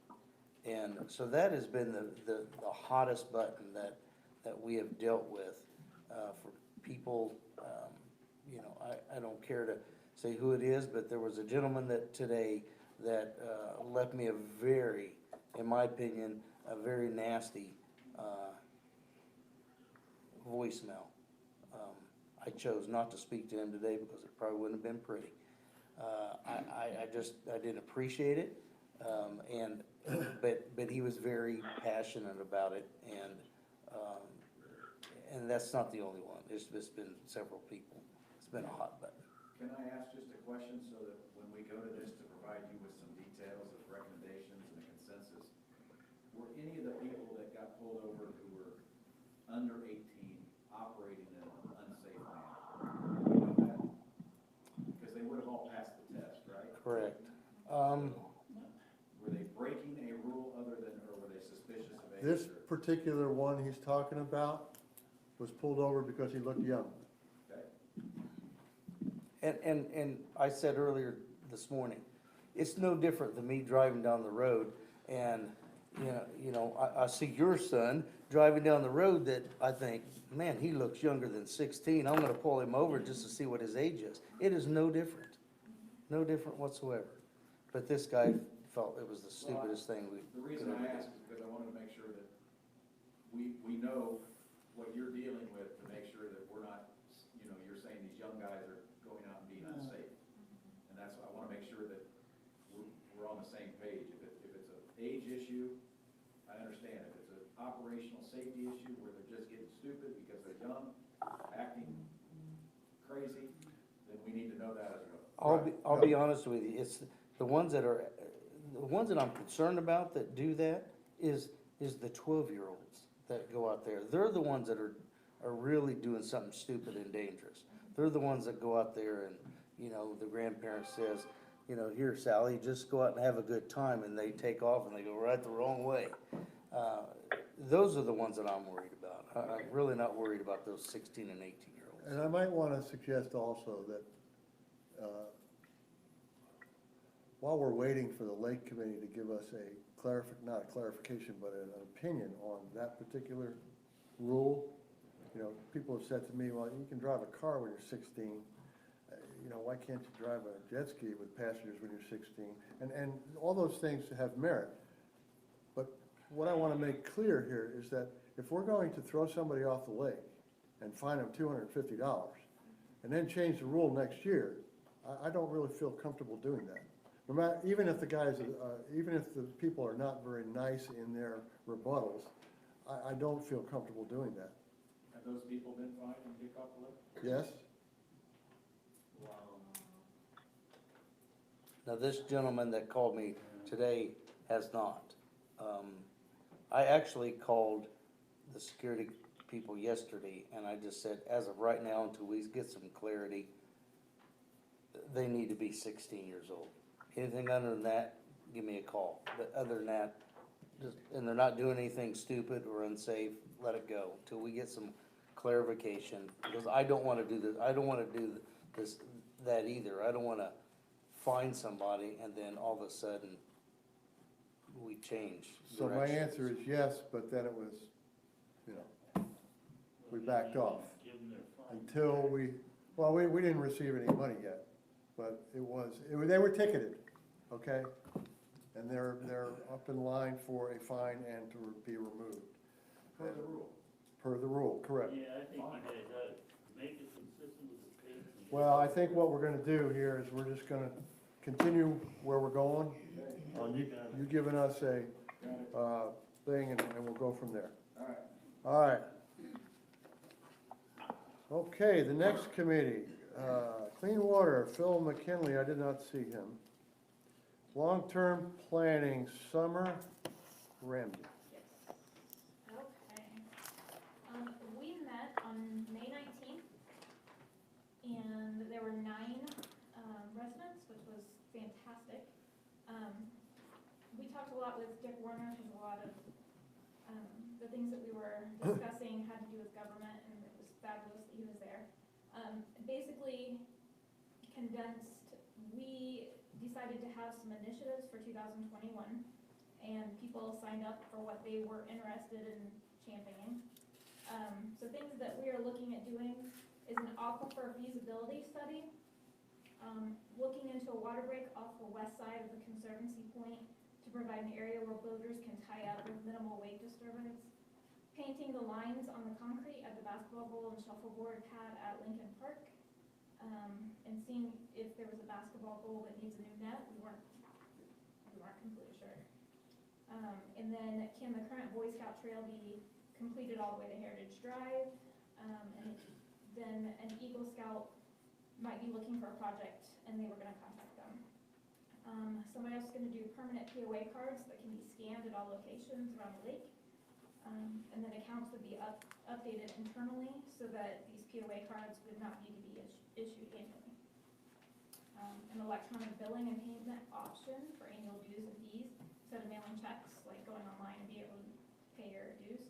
S1: And so that has been the hottest button that we have dealt with for people. You know, I don't care to say who it is, but there was a gentleman today that left me a very, in my opinion, a very nasty voicemail. I chose not to speak to him today because it probably wouldn't have been pretty. I didn't appreciate it, but he was very passionate about it, and that's not the only one. There's been several people. It's been a hot button.
S13: Can I ask just a question so that when we go to this to provide you with some details of recommendations and a consensus, were any of the people that got pulled over who were under 18 operating in an unsafe manner? Do we know that? Because they would have all passed the test, right?
S1: Correct.
S13: Were they breaking a rule other than, or were they suspicious of age?
S4: This
S13: or-
S4: particular one he's talking about was pulled over because he looked young.
S13: Okay.
S1: And I said earlier this morning, it's no different than me driving down the road and, I see your son driving down the road that I think, man, he looks younger than 16. I'm gonna pull him over just to see what his age is. It is no different whatsoever. But this guy felt it was the stupidest thing we
S13: The
S1: could
S13: reason
S1: ever
S13: I
S1: do.
S13: ask is because I wanted to make sure that we know what you're dealing with, to make sure that we're not, you're saying these young guys are going out and being unsafe. And that's, I wanna make sure that we're on the same page. If it's an age issue, I understand. If it's an operational safety issue where they're just getting stupid because they're young, acting crazy, then we need to know that as well.
S1: I'll be honest with you, it's the ones that I'm concerned about that do that is the 12-year-olds that go out there. They're the ones that are really doing something stupid and dangerous. They're the ones that go out there and, the grandparent says, here Sally, just go out and have a good time, and they take off and they go right the wrong way. Those are the ones that I'm worried about. I'm really not worried about those 16 and 18-year-olds.
S4: And I might want to suggest also that while we're waiting for the Lake Committee to give us not a clarification, but an opinion on that particular rule, people have said to me, well, you can drive a car when you're 16. Why can't you drive a jet ski with passengers when you're 16? And all those things have merit. But what I want to make clear here is that if we're going to throw somebody off the lake and fine them $250 and then change the rule next year, I don't really feel comfortable doing that. No matter, even if the people are not very nice in their rebuttals, I don't feel comfortable doing that.
S13: Have those people been fined and kicked off the list?
S4: Yes?
S1: Now, this gentleman that called me today has not. I actually called the security people yesterday, and I just said, as of right now, until we get some clarity, they need to be 16 years old. Anything other than that, give me a call. But other than that, and they're not doing anything stupid or unsafe, let it go till we get some clarification. Because I don't want to do this. I don't want to do that either. I don't want to find somebody and then all of a sudden we change
S4: So my
S1: directions.
S4: answer is yes, but then it was, we backed off. Until we didn't receive any money yet, but they were ticketed, okay? And they're up in line for a fine and to be removed.
S13: Per the rule.
S4: Per the rule, correct.
S16: Yeah, I think you guys ought to make it consistent with the state.
S4: Well, I think what we're gonna do here is we're just gonna continue where we're going. You giving us a, thing and we'll go from there.
S13: All right.
S4: All right. Okay, the next committee, Clean Water, Phil McKinley, I did not see him. Long-term planning, Summer Ramsey.
S6: Okay. We met on May 19th, and there were 9 residents, which was fantastic. We talked a lot with Dick Warner, because a lot of the things that we were discussing had to do with government, and it was fabulous that he was there. Basically, condensed, we decided to have some initiatives for 2021, and people signed up for what they were interested in championing. So things that we are looking at doing is an aquifer feasibility study, looking into a water break off the west side of the Conservancy Point to provide an area where boaters can tie up with minimal wake disturbance, painting the lines on the concrete at the basketball goal and shuffleboard pad at Lincoln Park, and seeing if there was a basketball goal that needs a new net. We weren't completely sure. And then can the current Boy Scout trail be completed all the way to Heritage Drive? And then an Eagle Scout might be looking for a project, and they were gonna contact them. Somebody else is gonna do permanent POA cards that can be scanned at all locations around the lake. And then accounts would be updated internally so that these POA cards would not need to be issued annually. an electronic billing and payment option for annual dues and fees, instead of mailing checks, like going online and be able to pay your dues.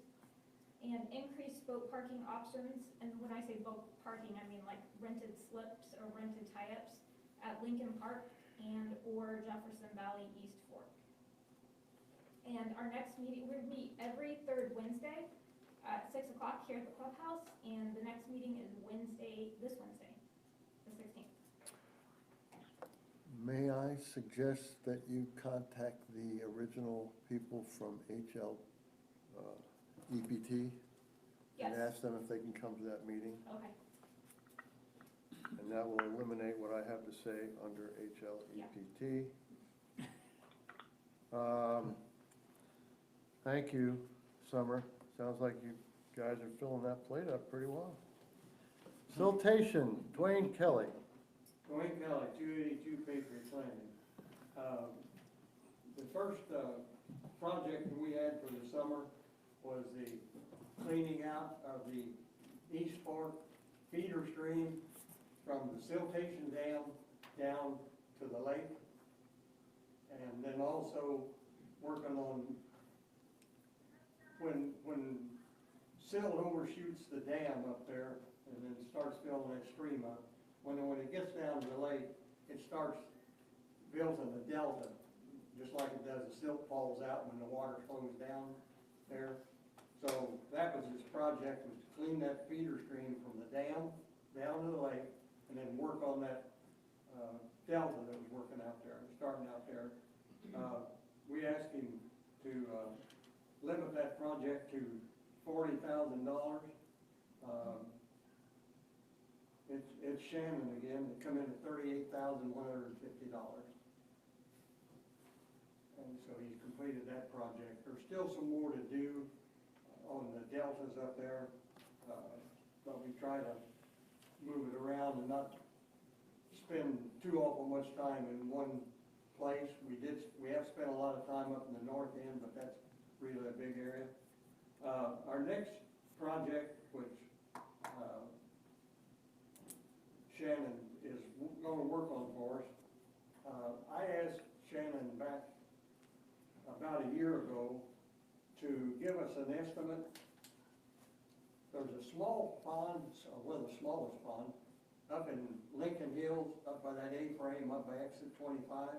S6: And increased boat parking options, and when I say boat parking, I mean like rented slips or rented tie-ups at Lincoln Park and or Jefferson Valley East Fork. And our next meeting, we meet every third Wednesday at 6 o'clock here at the clubhouse, and the next meeting is this Wednesday, the 16th.
S4: May I suggest that you contact the original people from EPT?
S6: Yes.
S4: And ask them if they can come to that meeting,
S6: Okay.
S4: and that will eliminate what I have to say under HLEPT. Thank you, Summer. Sounds like you guys are filling that plate up pretty well. Facilitation, Dwayne Kelly.
S12: Dwayne Kelly, 282 Patriot Landing. The first project that we had for the summer was the cleaning out of the East Fork feeder stream from the Facilitation Dam down to the lake. And then also working on when silt overshoots the dam up there and then starts filling that stream up, when it gets down to the lake, it starts building a delta, just like it does, the silt falls out when the water flows down there. So that was his project, was to clean that feeder stream from the dam down to the lake, and then work on that delta that was working out there, starting out there. We asked him to limit that project to $40,000. It's Shannon again, it come in at $38,150. And so he's completed that project. There's still some more to do on the deltas up there, but we try to move it around and not spend too awful much time in one place. We have spent a lot of time up in the north end, but that's really a big area. Our next project, which Shannon is going to work on for us, I asked Shannon back about a year ago to give us an estimate. There's a small pond, well, the smallest pond, up in Lincoln Hills, up by that A-frame, up by exit 25,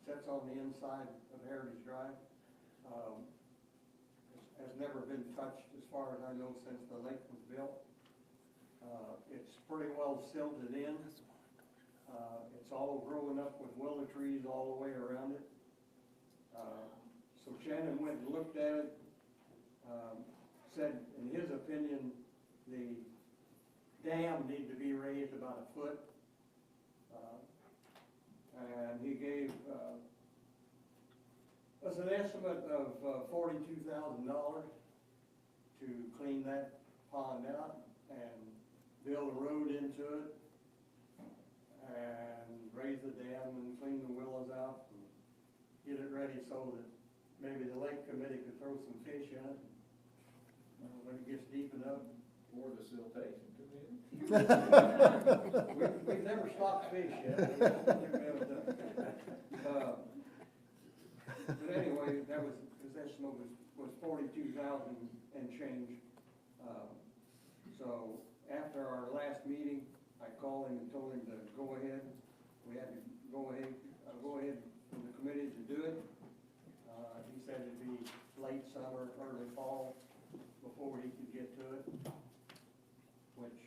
S12: sits on the inside of Heritage Drive. Has never been touched, as far as I know, since the lake was built. It's pretty well silted in. It's all growing up with willow trees all the way around it. So Shannon went and looked at it, said in his opinion the dam needed to be raised about a foot. And he gave us an estimate of $42,000 to clean that pond out and build a road into it and raise the dam and clean the willows out and get it ready so that maybe the lake committee could throw some fish in it when it gets deep enough.
S13: Or the siltation committee.
S12: We've never stopped fish yet. But anyway, that was, his estimate was 42,000 and change. So after our last meeting, I called him and told him to go ahead. We had to go ahead for the committee to do it. He said it'd be late summer, early fall before he could get to it. Which,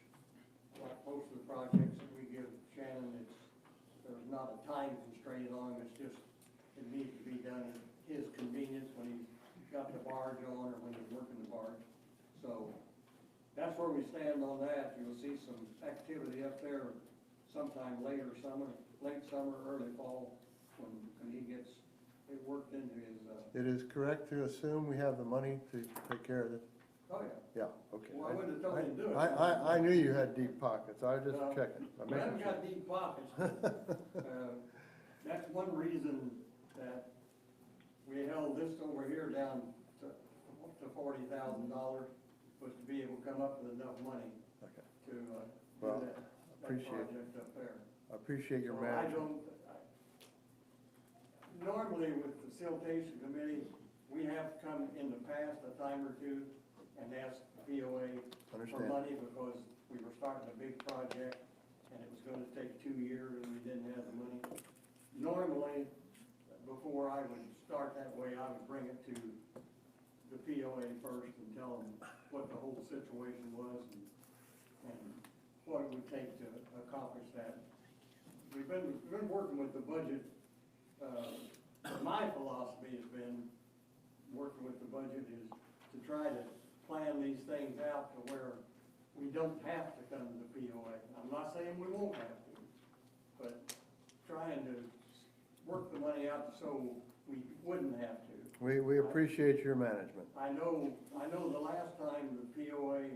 S12: like most of the projects that we give Shannon, there's not a time constraint on them, it's just, it needs to be done at his convenience when he's got the barge on or when he's working the barge. So, that's where we stand on that. You'll see some activity up there sometime late summer, early fall, when he gets it worked into his,
S4: It is correct to assume we have the money to take care of it?
S12: oh yeah.
S4: Yeah, okay.
S12: Well, I wouldn't have told him to do it.
S4: I knew you had deep pockets, I was just
S12: No,
S4: checking. I'm
S12: I
S4: making
S12: haven't
S4: sure.
S12: got deep pockets. That's one reason that we held this over here down to $40,000, was to be able to come up with enough money
S4: Okay.
S12: to do
S4: Well,
S12: that
S4: appreciate it.
S12: project up there.
S4: I appreciate your
S14: So I
S4: management.
S14: normally with the Facilitation Committee, we have come in the past a time or two and asked the POA for
S4: Understand.
S14: money because we were starting a big project and it was gonna take 2 years and we didn't have the money. Normally, before I would start that way, I would bring it to the POA first and tell them what the whole situation was and what it would take to accomplish that. We've been working with the budget. My philosophy has been, working with the budget, is to try to plan these things out to where we don't have to come to the POA. I'm not saying we won't have to, but trying to work the money out so we wouldn't have to.
S4: We appreciate your management.
S14: I know the last time the POA,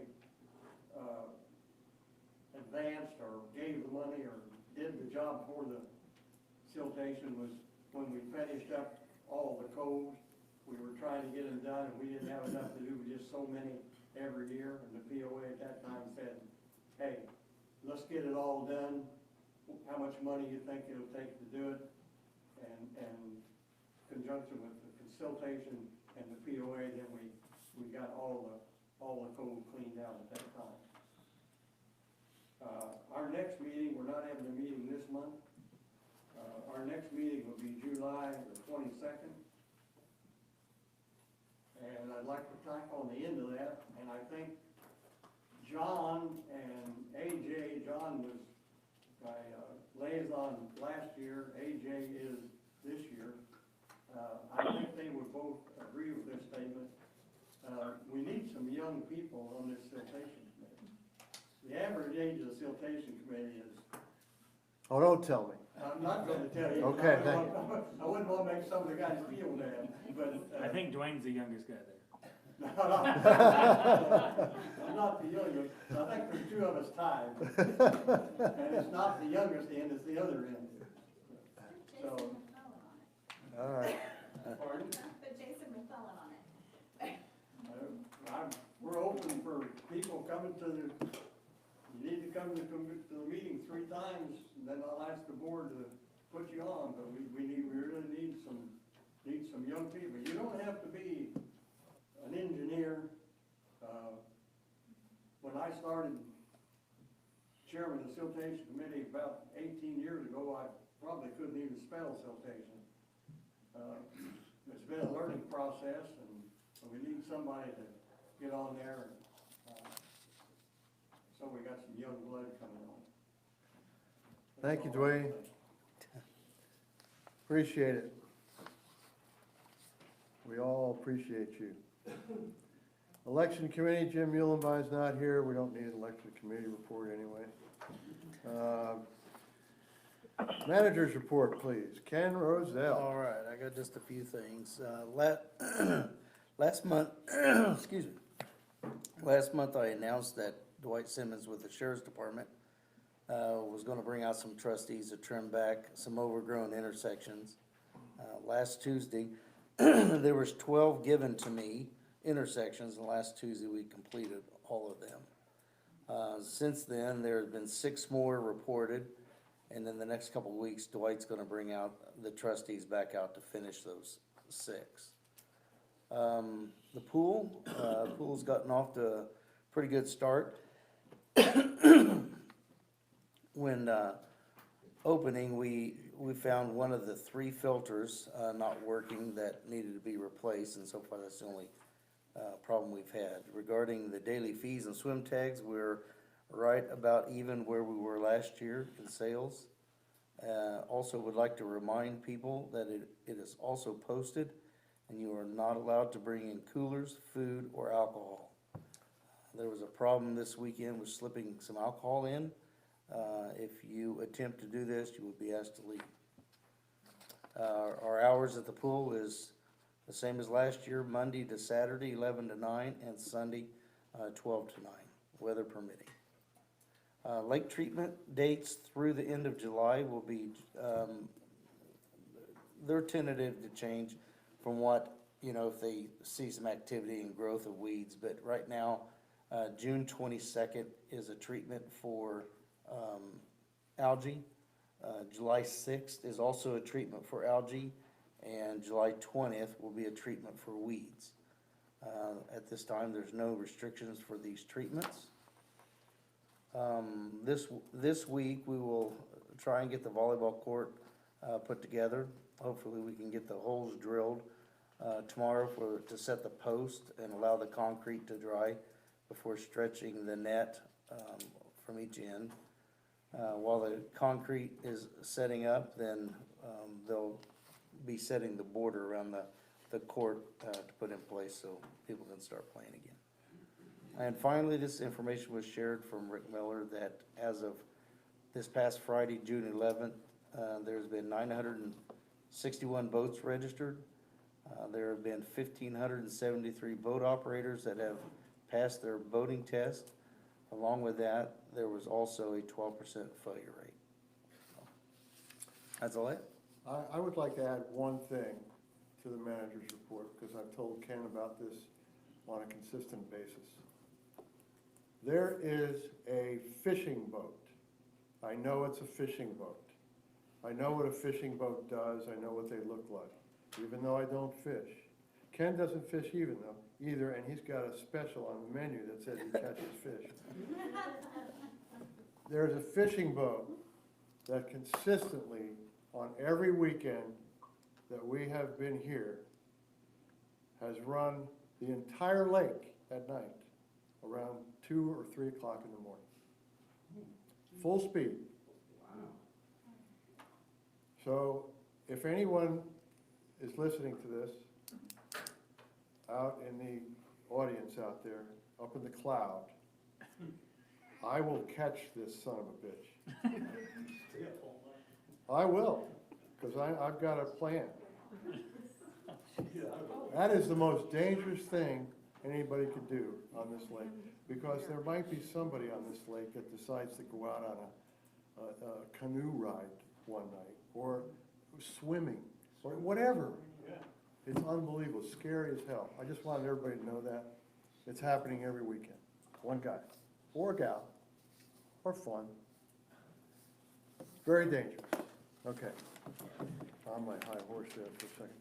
S14: advanced or gave the money or did the job for the siltation was when we finished up all the codes. We were trying to get them done and we didn't have enough to do, just so many every year. And the POA at that time said, hey, let's get it all done. How much money you think it'll take to do it? And conjunction with the Facilitation and the POA, then we got all the code cleaned out at that time. Our next meeting, we're not having a meeting this month. Our next meeting will be July the 22nd. And I'd like to tack on the end of that, and I think John and AJ, John was my liaison last year, AJ is this year. I think they would both agree with this statement. We need some young people on this siltation committee. The average age of the siltation committee is,
S4: Oh, don't tell me.
S14: I'm not gonna tell you.
S4: Okay, thank you.
S14: I wouldn't wanna make some of the guys feel bad, but.
S8: I think Dwayne's the youngest guy there.
S14: I'm not the youngest, I think there's 2 of us tied. And it's not the youngest end, it's the other end. So,
S4: All right.
S14: pardon?
S2: But Jason McClellan on it.
S14: We're open for people coming to you need to come to the meeting 3 times, and then I'll ask the board to put you on, but we really need some young people. You don't have to be an engineer. When I started chairman of the siltation committee about 18 years ago, I probably couldn't even spell siltation. It's been a learning process, and we need somebody to get on there. So we got some young blood coming on.
S4: Thank you, Dwayne. Appreciate it. We all appreciate you. Election committee, Jim Muhlenbein's not here. We don't need an election committee report anyway. Manager's report, please. Ken Roselle.
S1: All right, I got just a few things. Last month, excuse me, last month I announced that Dwight Simmons with the Sheriff's Department was gonna bring out some trustees to trim back some overgrown intersections. Last Tuesday, there was 12 given to me intersections, and last Tuesday we completed all of them. Since then, there have been 6 more reported, and then the next couple of weeks, Dwight's gonna bring out the trustees back out to finish those 6. The pool's gotten off to a pretty good start. When opening, we found one of the 3 filters not working that needed to be replaced, and so far that's the only problem we've had. Regarding the daily fees and swim tags, we're right about even where we were last year in sales. Also would like to remind people that it is also posted, and you are not allowed to bring in coolers, food, or alcohol. There was a problem this weekend with slipping some alcohol in. If you attempt to do this, you will be asked to leave. Our hours at the pool is the same as last year, Monday to Saturday, 11 to 9, and Sunday, 12 to 9, weather permitting. Lake treatment dates through the end of July will be, they're tentative to change from what, if they see some activity and growth of weeds, but right now, June 22nd is a treatment for algae. July 6th is also a treatment for algae, and July 20th will be a treatment for weeds. At this time, there's no restrictions for these treatments. This week, we will try and get the volleyball court put together. Hopefully, we can get the holes drilled tomorrow to set the post and allow the concrete to dry before stretching the net from each end. While the concrete is setting up, then they'll be setting the border around the court to put in place so people can start playing again. And finally, this information was shared from Rick Miller that as of this past Friday, June 11th, there's been 961 boats registered. There have been 1,573 boat operators that have passed their boating test. Along with that, there was also a 12% failure rate. That's all I have.
S4: I would like to add one thing to the manager's report, because I've told Ken about this on a consistent basis. There is a fishing boat. I know it's a fishing boat. I know what a fishing boat does. I know what they look like, even though I don't fish. Ken doesn't fish either, and he's got a special on the menu that says he catches fish. There's a fishing boat that consistently, on every weekend that we have been here, has run the entire lake at night, around 2 or 3 o'clock in the morning. Full speed. So if anyone is listening to this, out in the audience out there, up in the cloud, I will catch this son of a bitch. I will, because I've got a plan. That is the most dangerous thing anybody could do on this lake, because there might be somebody on this lake that decides to go out on a canoe ride one night, or swimming, or whatever. It's unbelievable, scary as hell. I just wanted everybody to know that. It's happening every weekend. One guy, or gal, or fun. Very dangerous. Okay. On my high horse there for a second.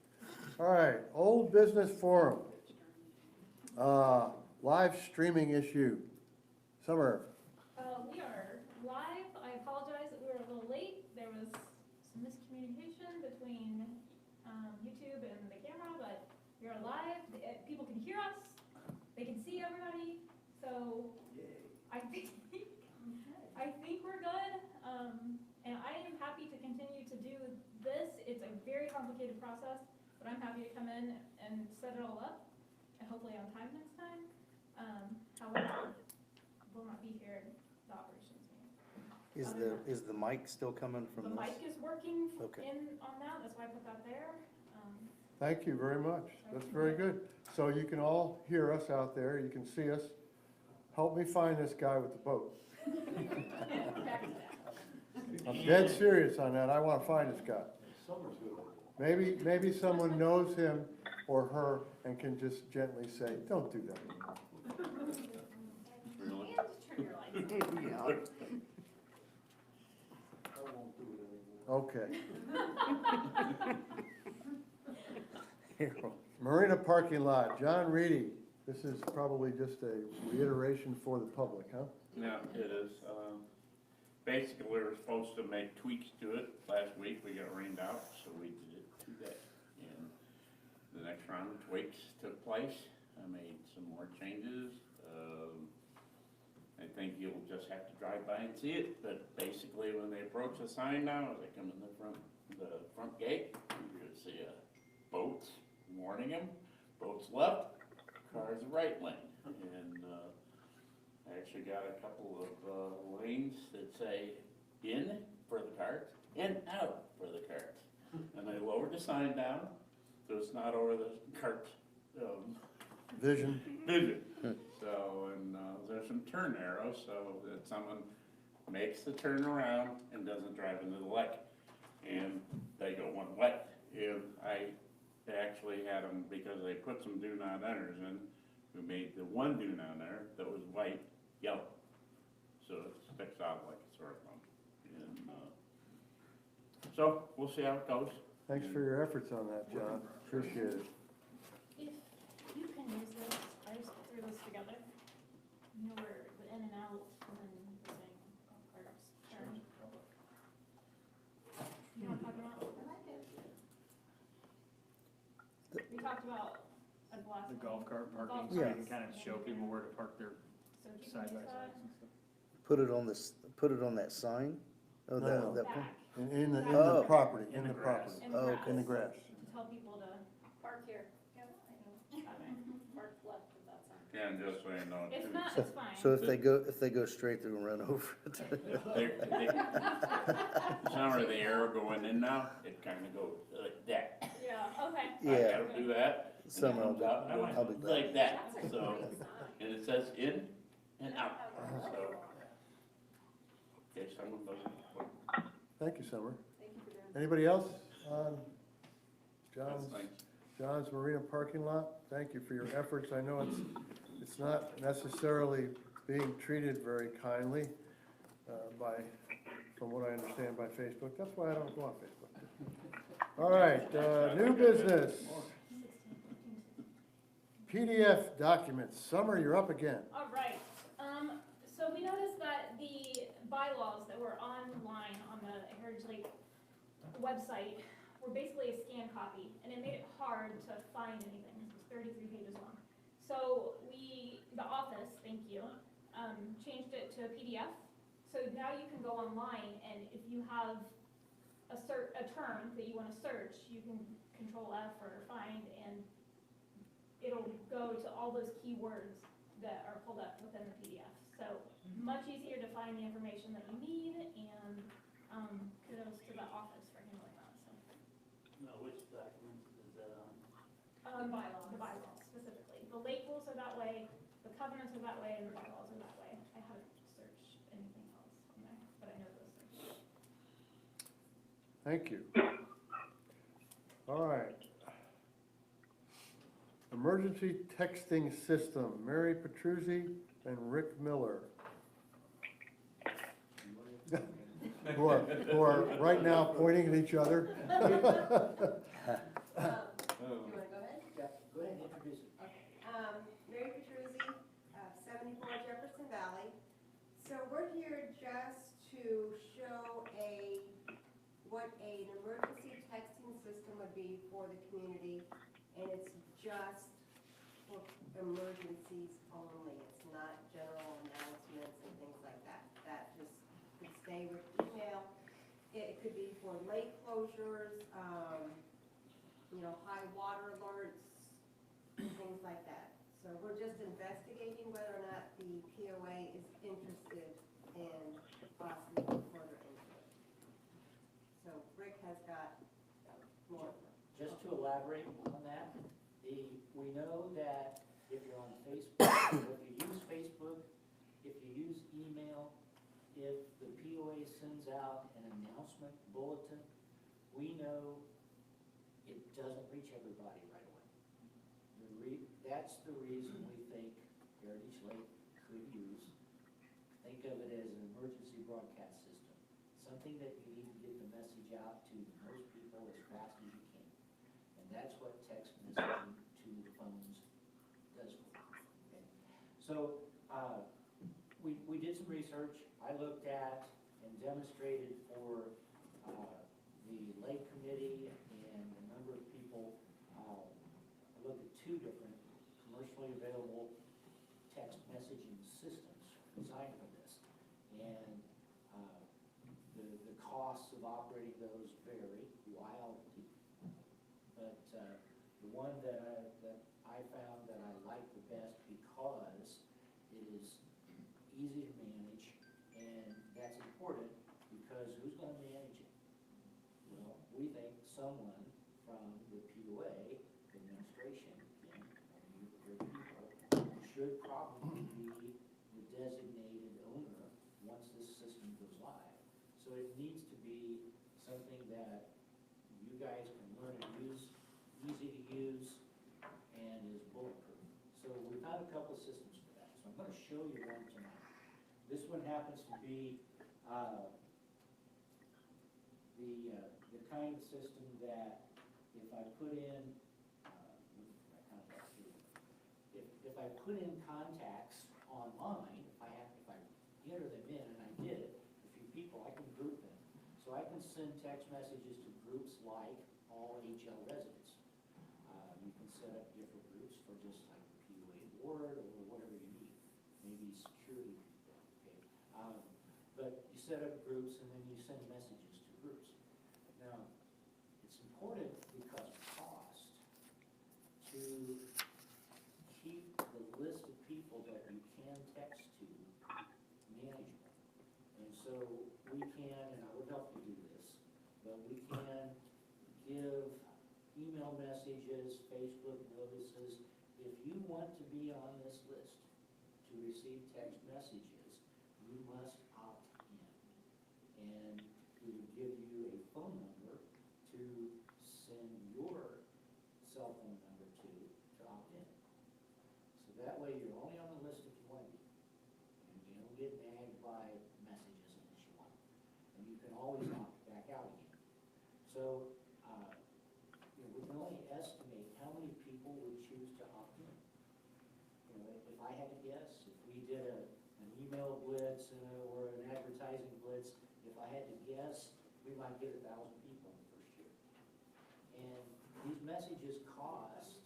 S4: All right, old business forum. Live streaming issue. Summer.
S6: We are live. I apologize that we were a little late. There was some miscommunication between YouTube and the camera, but we are live. People can hear us. They can see everybody. So I think we're good. And I am happy to continue to do this. It's a very complicated process, but I'm happy to come in and set it all up, and hopefully on time next time. However, will not be here at the operations meeting.
S1: Is the mic still coming from this?
S6: The mic is working
S1: Okay.
S6: on that, that's why I put that there.
S4: Thank you very much. That's very good. So you can all hear us out there. You can see us. Help me find this guy with the boat. I'm dead serious on that. I want to find this guy. Maybe someone knows him or her and can just gently say, "Don't do that."
S10: Really?
S4: Okay. Marina parking lot, John Reedy. This is probably just a reiteration for the public, huh?
S10: Yeah, it is. Basically, we were supposed to make tweaks to it last week. We got rained out, so we did it today. And the next round of tweaks took place. I made some more changes. I think you'll just have to drive by and see it, but basically when they approach the sign now, as they come in the front gate, you're gonna see a boat warning them, boat's left, car's right lane. And I actually got a couple of lanes that say in for the carts and out for the carts. And they lowered the sign down, so it's not over the cart
S4: Vision.
S10: So, and there's some turn arrows, so that someone makes the turn around and doesn't drive into the lake. And they go one way. And I actually had them, because they put some do not enters in, we made the one do not enter that was white, yellow. So it sticks out like a sore thumb. And So, we'll see how it goes.
S4: Thanks for your efforts on that, John. Appreciate it.
S6: If you can use this, I just threw this together. You know where the in and out and then the thing, golf carts, turn. You know what I'm talking about? We talked about at the last.
S8: The golf cart parking,
S6: Golf
S8: so you
S1: Yeah.
S8: can kind of show people where to park their
S6: So if you can
S8: side by
S6: use
S8: sides
S6: that
S8: and stuff.
S1: Put it on this, put it on that sign? Oh,
S4: No.
S1: that,
S6: back
S4: In the
S1: Oh.
S4: property,
S8: In
S4: in
S8: the
S4: the
S8: grass.
S4: property,
S6: in the
S1: Oh,
S6: grass.
S1: okay.
S4: in the grass.
S6: To tell people to
S15: Park here.
S6: that way.
S15: Park left of that sign.
S10: Yeah, and just so you know,
S6: If
S10: too.
S6: not, it's fine.
S1: So if they go straight through and run over it.
S10: Some of the arrow going in now, it kinda goes like that.
S6: Yeah, okay.
S10: I
S1: Yeah.
S10: gotta do that, and it
S1: Some
S10: comes out and
S1: I'll
S10: goes
S1: be
S10: like that,
S15: That's a
S10: so,
S15: great sign.
S10: and it says in and out, so. Okay, someone does it.
S4: Thank you, Summer.
S15: Thank you for doing that.
S4: Anybody else on
S10: That's
S4: John's,
S10: nice.
S4: John's Marina parking lot? Thank you for your efforts. I know it's not necessarily being treated very kindly from what I understand by Facebook. That's why I don't go on Facebook. All right, new business. PDF documents. Summer, you're up again.
S6: All right, so we noticed that the bylaws that were online on the Heritage Lake website were basically a scan copy, and it made it hard to find anything. It was 33 pages long. So the office, thank you, changed it to a PDF. So now you can go online, and if you have a term that you want to search, you can Control F or find, and it'll go to all those keywords that are pulled up within the PDF. So much easier to find the information that you need, and kudos to the office for handling that. So
S16: No, which document is that on?
S15: The bylaws.
S6: The bylaws specifically. The lake rules are that way, the covenants are that way, and the bylaws are that way. I haven't searched anything else on there, but I know those things.
S4: Thank you. All right. Emergency texting system, Mary Petruzzi and Rick Miller. Who are right now pointing at each other.
S15: You wanna go ahead?
S3: Yeah, go ahead and introduce it.
S15: Okay, Mary Petruzzi, 74 Jefferson Valley. So we're here just to show what an emergency texting system would be for the community, and it's just for emergencies only. It's not general announcements and things like that. That just could stay with email. It could be for lake closures, high water alerts, and things like that. So we're just investigating whether or not the POA is interested in us looking further into it. So Rick has got more.
S3: Just to elaborate on that, we know that if you're on Facebook, if you use Facebook, if you use email, if the POA sends out an announcement bulletin, we know it doesn't reach everybody right away. That's the reason we think Heritage Lake could use, think of it as an emergency broadcast system, something that you need to get the message out to the most people as fast as you can. And that's what text messaging to the phones does for you. Okay? So, we did some research. I looked at and demonstrated for the Lake Committee and a number of people. I looked at two different commercially available text messaging systems designed for this. And the costs of operating those vary wildly. But the one that I found that I like the best because it is easy to manage, and that's important because who's going to manage it? Well, we think someone from the POA administration, should probably be the designated owner once this system goes live. So it needs to be something that you guys can learn to use, easy to use, and is bulletproof. So we found a couple of systems for that. So I'm going to show you one tonight. This one happens to be the kind of system that if I put in, my contacts here. If I put in contacts online, if I enter them in and I get a few people, I can group them. So I can send text messages to groups like all HL residents. You can set up different groups for just like POA board or whatever you need, maybe security people, okay? But you set up groups and then you send messages to groups. Now, it's important because of cost to keep the list of people that you can text to manageable. And so we can, and I would help you do this, but we can give email messages, Facebook notices. If you want to be on this list to receive text messages, you must opt in. And we will give you a phone number to send your cell phone number to opt in. So that way you're only on the list if you want to be. And you don't get nagged by messages unless you want. And you can always opt back out again. So, we can only estimate how many people would choose to opt in. If I had to guess, if we did an email blitz or an advertising blitz, if I had to guess, we might get 1,000 people in the first year. And these messages cost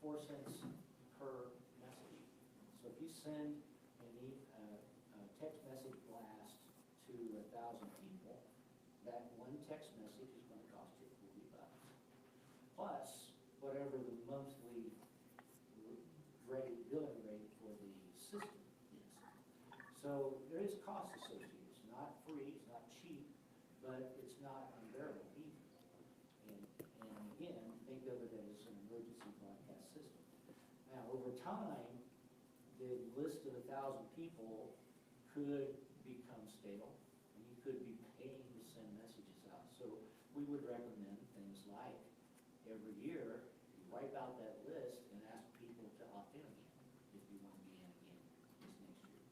S3: 4 cents per message. So if you send a text message blast to 1,000 people, that one text message is going to cost you $40. Plus, whatever the monthly billing rate for the system is. So there is cost associated. It's not free, it's not cheap, but it's not unbearable either. And again, think of it as an emergency broadcast system. Now, over time, the list of 1,000 people could become stale, and you could be paying to send messages out. So we would recommend things like every year, you wipe out that list and ask people to opt in again if you want to be in again this next year.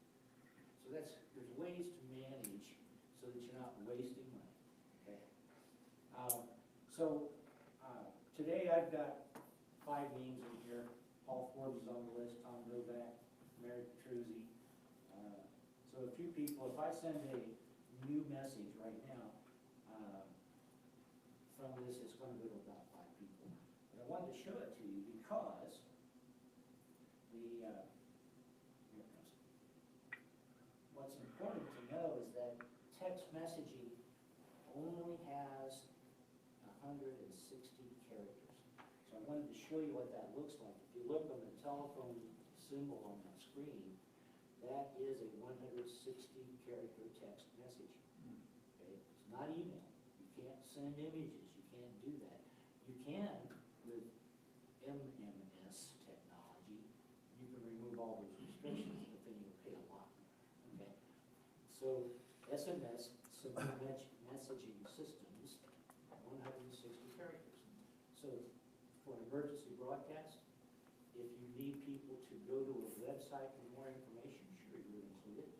S3: So there's ways to manage so that you're not wasting money, okay? Today I've got 5 names in here. Paul Forbes is on the list, Tom Novak, Mary Petruzzi. So a few people, if I send a new message right now, from this, it's going to go to about 5 people. But I wanted to show it to you because here it comes. What's important to know is that text messaging only has 160 characters. So I wanted to show you what that looks like. If you look on the telephone symbol on that screen, that is a 160-character text message. Okay? It's not email. You can't send images. You can't do that. You can with MMS technology. You can remove all those restrictions, but then you'll pay a lot. Okay? So SMS, simple messaging systems, 160 characters. So for an emergency broadcast, if you need people to go to a website for more information, sure, you would include it,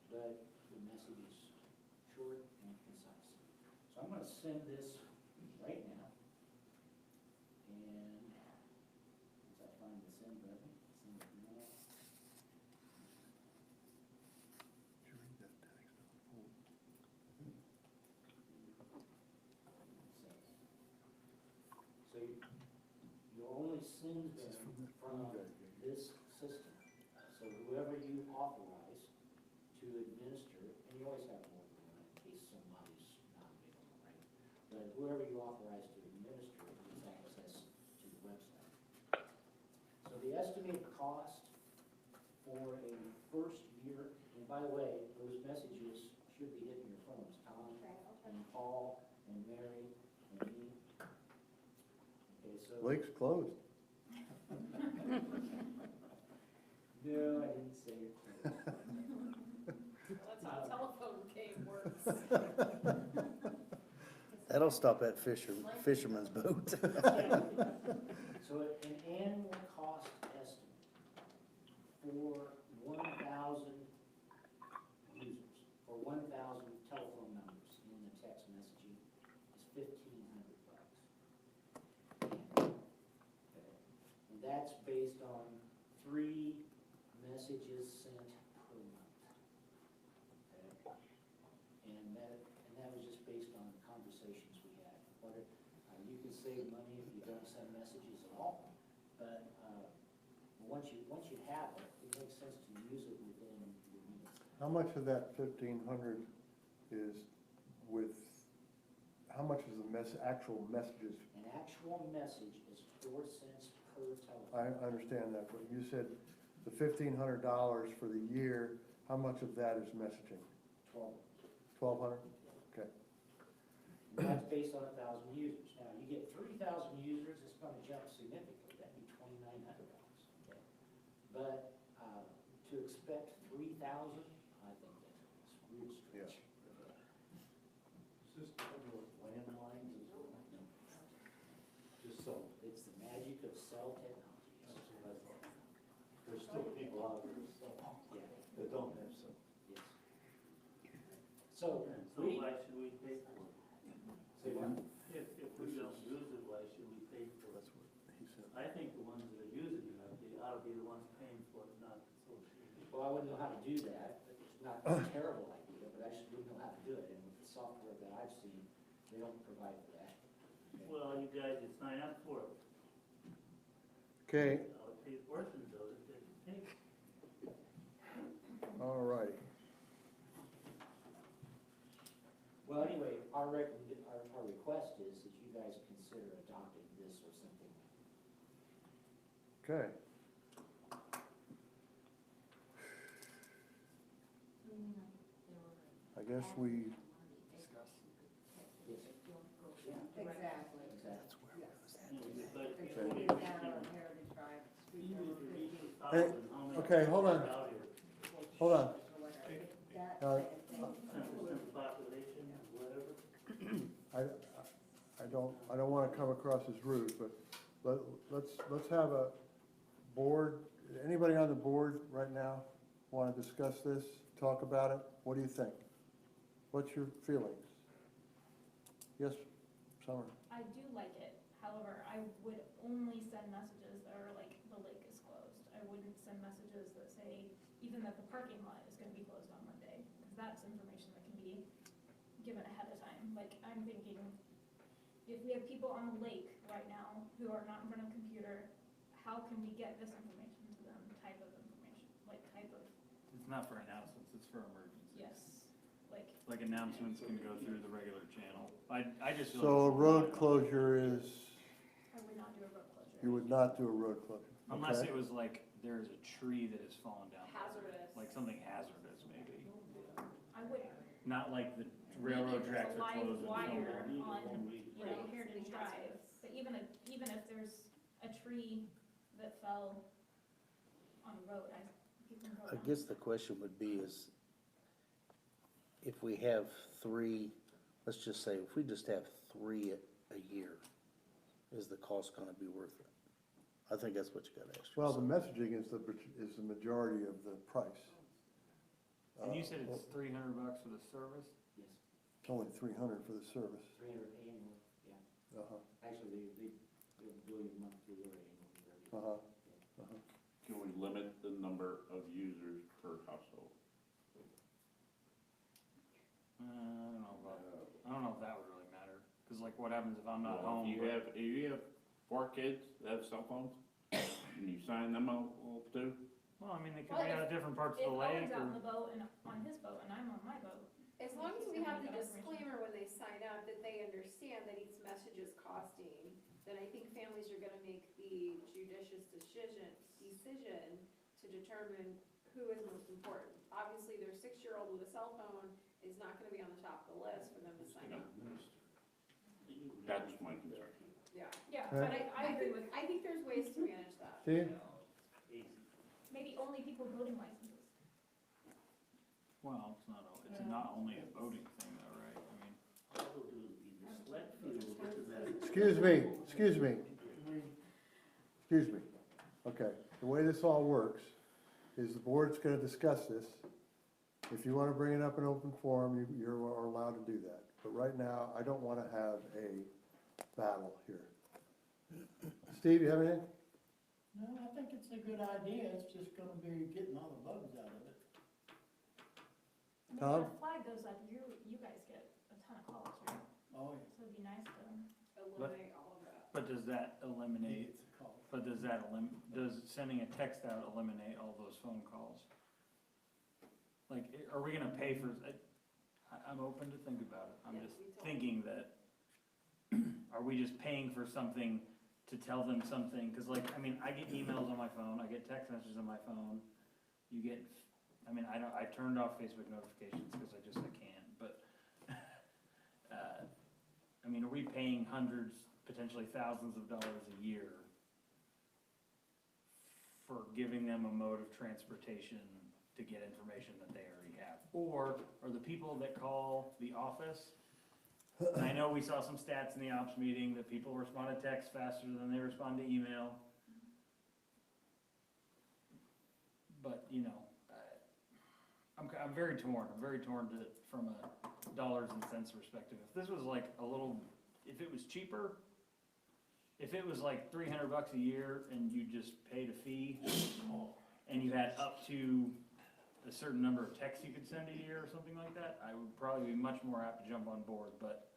S3: but the message is short and concise. So I'm going to send this right now, and once I find the send button, send it now.
S4: Did you read that text on the phone?
S3: So you only send them from this system. So whoever you authorize to administer, and you always have more than one in case somebody's not available, right? But whoever you authorize to administer has access to the website. So the estimated cost for a first year, and by the way, those messages should be hitting your phones, Tom and Paul and Mary and me. Okay, so.
S4: Lake's closed.
S3: No, I didn't say it.
S15: That's how telephone game works.
S1: That'll stop that fisherman's boat.
S3: So an annual cost estimate for 1,000 users, for 1,000 telephone numbers in the text messaging is $15 3 messages sent per month. Okay? And that was just based on the conversations we had. You can save money if you don't send messages at all, but once you have it, it makes sense to use it within your meetings.
S4: How much of that 1,500 is with, how much is the actual messages?
S3: An actual message is 4 cents per telephone.
S4: I understand that, but you said the $1,500 for the year, how much of that is messaging? 1,200? Okay.
S3: And that's based on 1,000 users. Now, you get 3,000 users, it's gonna jump significantly, that'd be $2,900, okay? But, to expect 3,000, I think that's a weird stretch.
S11: Is this the with landlines as well?
S3: Just so, it's the magic of cell technology.
S13: There's still people out there
S3: Yeah,
S13: that don't have some.
S3: yes. So,
S16: So why should we pay for it?
S3: say what?
S16: If we don't use it, why should we pay for it? I think the ones that are using it ought to be the ones paying for it, not the association.
S3: Well, I wouldn't know how to do that. It's not a terrible idea, but I just wouldn't know how to do it. And with the software that I've seen, they don't provide for that.
S16: Well, you guys should sign up for it.
S4: Okay,
S16: I'll pay portions of it, they can pay.
S4: all right.
S3: Well, anyway, our request is that you guys consider adopting this or something.
S4: Okay. I guess we,
S3: Yes.
S2: Exactly.
S16: But
S2: It's
S16: even if
S2: down
S16: you-
S2: on Heritage Drive, street
S16: even
S2: number
S16: if you're
S2: 50,
S16: using
S4: Hey,
S16: 1,000, how many
S4: okay, hold on.
S16: people are out here?
S4: hold on.
S2: or whatever. That
S4: Uh,
S2: kind of thing.
S16: 10% of the population, whatever.
S4: I don't want to come across as rude, but let's have a board, anybody on the board right now want to discuss this, talk about it? What do you think? What's your feelings? Yes, Summer?
S6: I do like it, however, I would only send messages that are like, the lake is closed. I wouldn't send messages that say, even that the parking lot is gonna be closed on Monday, because that's information that can be given ahead of time. Like, I'm thinking, if we have people on the lake right now who are not in front of a computer, how can we get this information to them, type of information, like type of,
S8: It's not for announcements, it's for emergencies.
S6: yes, like,
S8: Like announcements can go through the regular channel. I just feel.
S4: So a
S8: like it's
S4: road
S8: lot.
S4: closure is,
S6: I would not do a road closure.
S4: you would not do a road closure?
S8: Unless
S4: Okay.
S8: it was like, there's a tree that has fallen down.
S15: Hazardous.
S8: Like something hazardous, maybe.
S6: I would,
S8: Not like the
S6: maybe
S8: railroad
S6: if
S8: tracks
S6: there's a
S8: are
S6: live
S8: closed. and
S6: wire
S8: something.
S6: on, you know, Heritage Drive, but even if there's a tree that fell on the road, people can go
S1: I
S6: down.
S1: guess the question would be is, if we have 3, let's just say, if we just have 3 a year, is the cost gonna be worth it? I think that's what you gotta ask
S4: Well, the
S1: yourself.
S4: messaging is the majority of the price.
S8: And you said it's $300 for the service?
S3: Yes,
S4: It's only 300 for the service.
S3: 300 annual, yeah.
S4: Uh-huh,
S3: Actually, they'll bill you monthly or annually.
S4: uh-huh.
S10: Can we limit the number of users per household?
S8: I don't know if that would really matter, cause like what happens if I'm not
S10: Well,
S8: home?
S10: if you have 4 kids that have cell phones, and you sign them out too?
S8: Well, I mean, they could
S6: Well,
S8: be out of different parts of
S6: If
S8: the lake
S6: Owen's out on
S8: or.
S6: the boat and on his boat and I'm on my boat,
S15: As long as
S6: He's
S15: we
S6: gonna
S15: have the
S6: make that information.
S15: disclaimer when they sign up that they understand that each message is costing, then I think families are gonna make the judicious decision to determine who is most important. Obviously, their 6-year-old with a cell phone is not gonna be on the top of the list for them to sign up.
S10: That's my concern.
S15: Yeah.
S6: yeah,
S4: Right.
S6: but I agree with,
S15: I think there's ways to manage that.
S4: Steve?
S6: maybe only people with voting licenses.
S8: Well, it's not only a voting thing though, right? I mean,
S16: All we'll do is be the select few will get to that.
S4: Excuse me. Okay, the way this all works is the board's gonna discuss this. If you wanna bring it up in open forum, you're allowed to do that. But right now, I don't wanna have a battle here. Steve, you have anything?
S14: No, I think it's a good idea, it's just gonna be getting all the bugs out of it.
S6: I mean,
S4: Tom?
S6: if a flag goes up, you guys get a ton of calls, right?
S14: Oh, yeah.
S6: So it'd be nice to.
S15: Eliminate all of that.
S8: But does that eliminate,
S14: It's a call.
S8: but does sending a text out eliminate all those phone calls? Like, are we gonna pay for, I'm open to think about it, I'm
S15: Yeah,
S8: just
S15: we told-
S8: thinking that, are we just paying for something to tell them something? Cause like, I mean, I get emails on my phone, I get text messages on my phone, you get, I mean, I turned off Facebook notifications, cause I can't, but, I mean, are we paying hundreds, potentially thousands of dollars a year for giving them a mode of transportation to get information that they already have? Or are the people that call the office, and I know we saw some stats in the ops meeting that people respond to text faster than they respond to email. But, you know, I'm very torn, from a dollars and cents perspective. If this was like if it was cheaper, if it was like $300 a year and you just paid a fee and you had up to a certain number of texts you could send a year or something like that, I would probably be much more apt to jump on board. But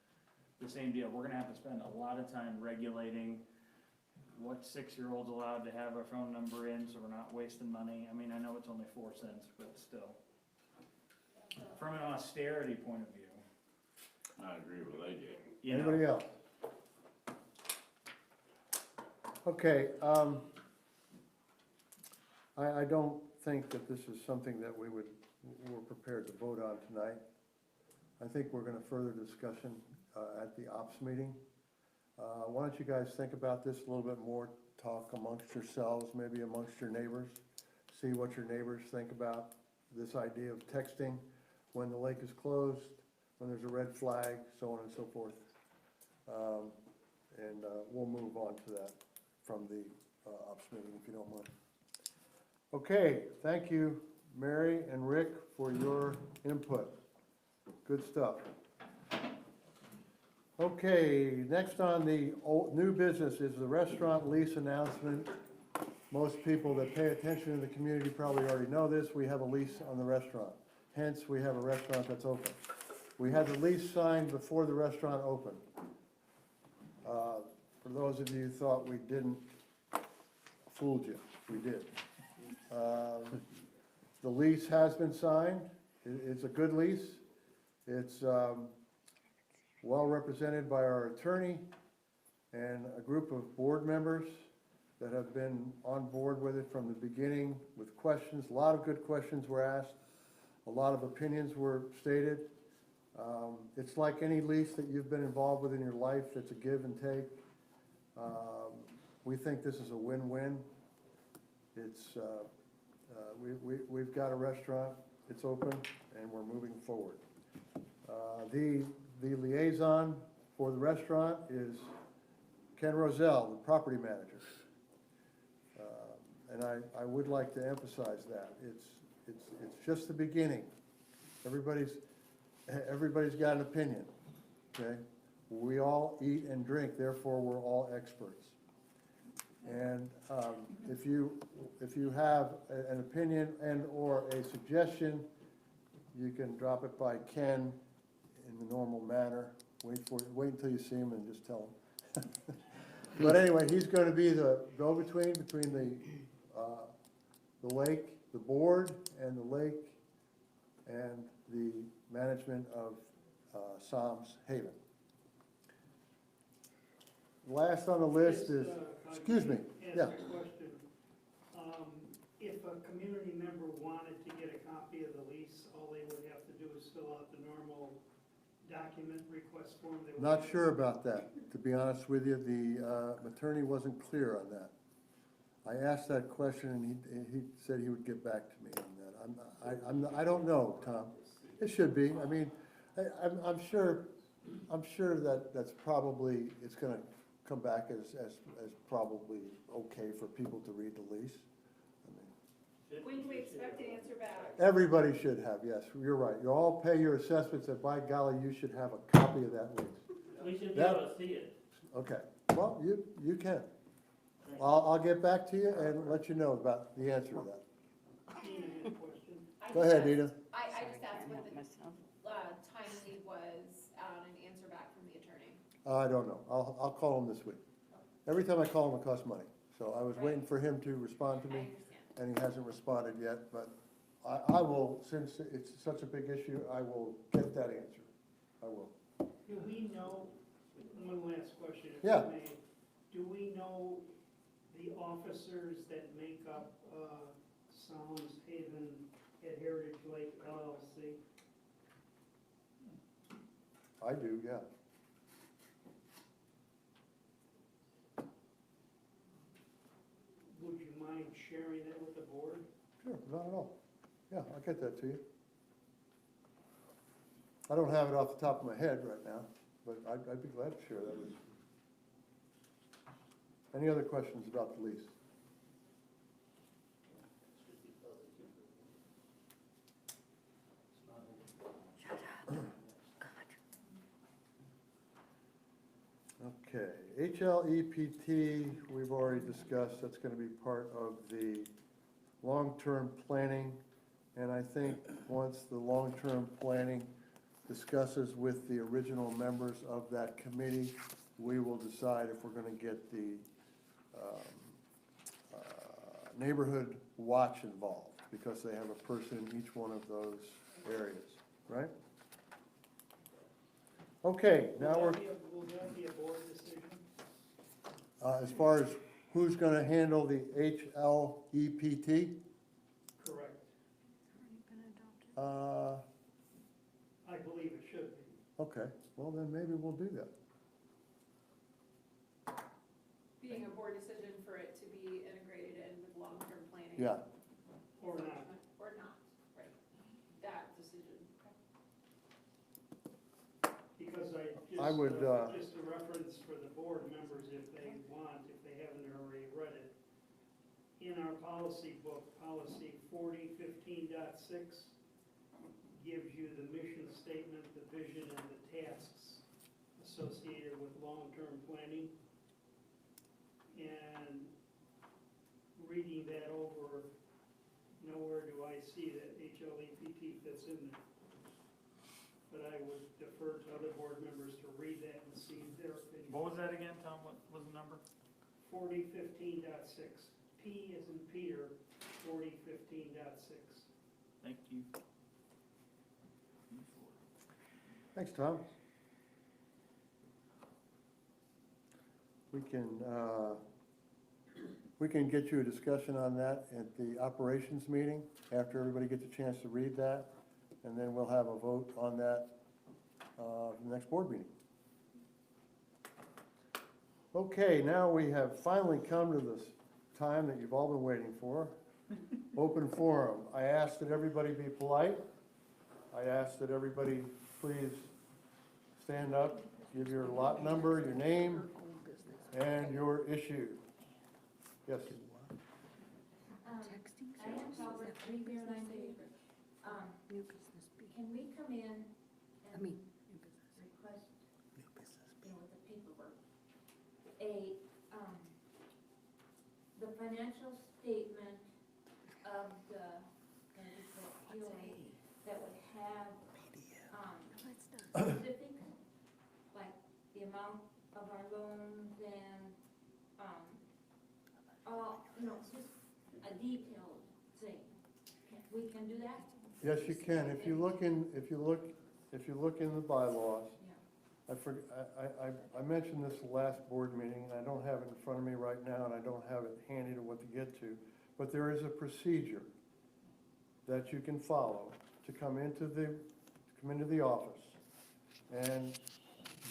S8: the same deal, we're gonna have to spend a lot of time regulating what 6-year-old's allowed to have our phone number in, so we're not wasting money. I mean, I know it's only 4 cents, but still. From an austerity point of view.
S10: I agree with AJ.
S8: You know,
S4: Anybody else? Okay, I don't think that this is something that we're prepared to vote on tonight. I think we're gonna further discussion at the ops meeting. Why don't you guys think about this a little bit more, talk amongst yourselves, maybe amongst your neighbors, see what your neighbors think about this idea of texting when the lake is closed, when there's a red flag, so on and so forth. And we'll move on to that from the ops meeting, if you don't mind. Okay, thank you, Mary and Rick, for your input. Good stuff. Okay, next on the new business is the restaurant lease announcement. Most people that pay attention in the community probably already know this. We have a lease on the restaurant. Hence, we have a restaurant that's open. We had the lease signed before the restaurant opened. For those of you who thought we didn't, fooled you, we did. The lease has been signed. It's a good lease. It's well represented by our attorney and a group of board members that have been on board with it from the beginning with questions. A lot of good questions were asked. A lot of opinions were stated. It's like any lease that you've been involved with in your life. It's a give and take. We think this is a win-win. It's, we've got a restaurant, it's open, and we're moving forward. The liaison for the restaurant is Ken Roselle, the property manager. And I would like to emphasize that. It's just the beginning. Everybody's got an opinion, okay? We all eat and drink, therefore we're all experts. And if you have an opinion and or a suggestion, you can drop it by Ken in the normal manner. Wait until you see him and just tell him. But anyway, he's going to be the go-between between the lake, the board, and the lake, and the management of Psalms Haven. Last on the list is, excuse me, yeah.
S5: Ask a question. If a community member wanted to get a copy of the lease, all they would have to do is fill out the normal document request form.
S4: Not sure about that, to be honest with you. The attorney wasn't clear on that. I asked that question and he said he would get back to me on that. I don't know, Tom. It should be. I mean, I'm sure that's probably, it's gonna come back as probably okay for people to read the lease.
S15: When do we expect an answer back?
S4: Everybody should have, yes, you're right. You all pay your assessments, and by golly, you should have a copy of that lease.
S16: We should be able to see it.
S4: Okay, well, you can. I'll get back to you and let you know about the answer to that.
S5: Nina had a question.
S4: Go ahead, Nina.
S15: I just asked what the
S9: Myself.
S15: timely was on an answer back from the attorney.
S4: I don't know. I'll call him this week. Every time I call him, it costs money. So I was waiting for him to respond to
S15: I
S4: me,
S15: understand.
S4: and he hasn't responded yet, but I will, since it's such a big issue, I will get that answer. I will.
S5: Do we know, one last question, if
S4: Yeah.
S5: I may, do we know the officers that make up Sounds Haven at Heritage Lake LLC?
S4: I do, yeah.
S5: Would you mind sharing that with the board?
S4: Sure, not at all. Yeah, I'll get that to you. I don't have it off the top of my head right now, but I'd be glad to share that with you. Any other questions about the lease? Okay, HLEPT, we've already discussed, that's gonna be part of the long-term planning. And I think once the long-term planning discusses with the original members of that committee, we will decide if we're gonna get the neighborhood watch involved, because they have a person in each one of those areas, right? Okay, now we're,
S5: Will that be a board decision?
S4: as far as who's gonna handle the HLEPT,
S5: Correct.
S4: uh,
S5: I believe it should be.
S4: okay, well then maybe we'll do that.
S15: Being a board decision for it to be integrated in with long-term planning.
S4: Yeah,
S5: Or not.
S15: Or not, right, that decision.
S5: Because
S4: I would,
S5: just a reference for the board members if they want, if they haven't already read it. In our policy book, policy 4015.6 gives you the mission statement, the vision, and the tasks associated with long-term planning. And reading that over, nowhere do I see that HLEPT fits in there. But I would defer to other board members to read that and see their opinion.
S8: What was that again, Tom? What was the number?
S5: 4015.6. P as in Peter, 4015.6.
S8: Thank you.
S4: thanks, Tom. We can get you a discussion on that at the operations meeting, after everybody gets a chance to read that, and then we'll have a vote on that, the next board meeting. Okay, now we have finally come to this time that you've all been waiting for, open forum. I ask that everybody be polite. I ask that everybody please stand up, give your lot number, your name, and your issue. Yes.
S2: I am Robert, 309 David. Can we come in and request, with the paperwork, the financial statement of the, that would have, specifics, like the amount of our loans and, all, just a detailed thing. We can do that?
S4: Yes, you can. If you look in the bylaws, I mentioned this last board meeting, and I don't have it in front of me right now, and I don't have it handy to what to get to, but there is a procedure that you can follow to come into the office. And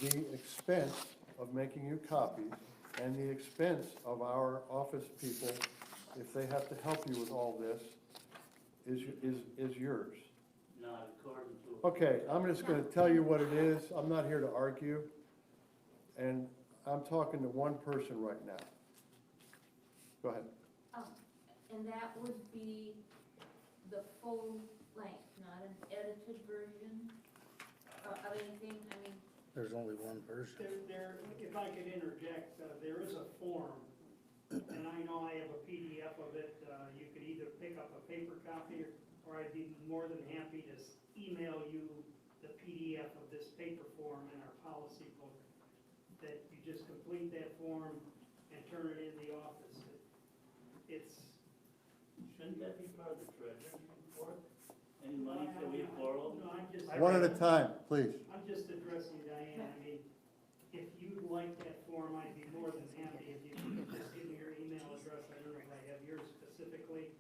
S4: the expense of making you copies and the expense of our office people, if they have to help you with all this, is yours.
S16: Not according to.
S4: Okay, I'm just gonna tell you what it is. I'm not here to argue. And I'm talking to one person right now. Go ahead.
S2: And that would be the full length, not an edited version of anything, I mean.
S1: There's only one version.
S5: If I could interject, there is a form and I know I have a PDF of it, you could either pick up a paper copy, or I'd be more than happy to email you the PDF of this paper form in our policy book, that you just complete that form and turn it in the office. It's,
S16: Shouldn't that be part of the treasurer's report? Any money that we borrow?
S5: no, I'm just.
S4: One at a time, please.
S5: I'm just addressing Diane, I mean, if you'd like that form, I'd be more than happy if you could just give me your email address, I don't know if I have yours specifically,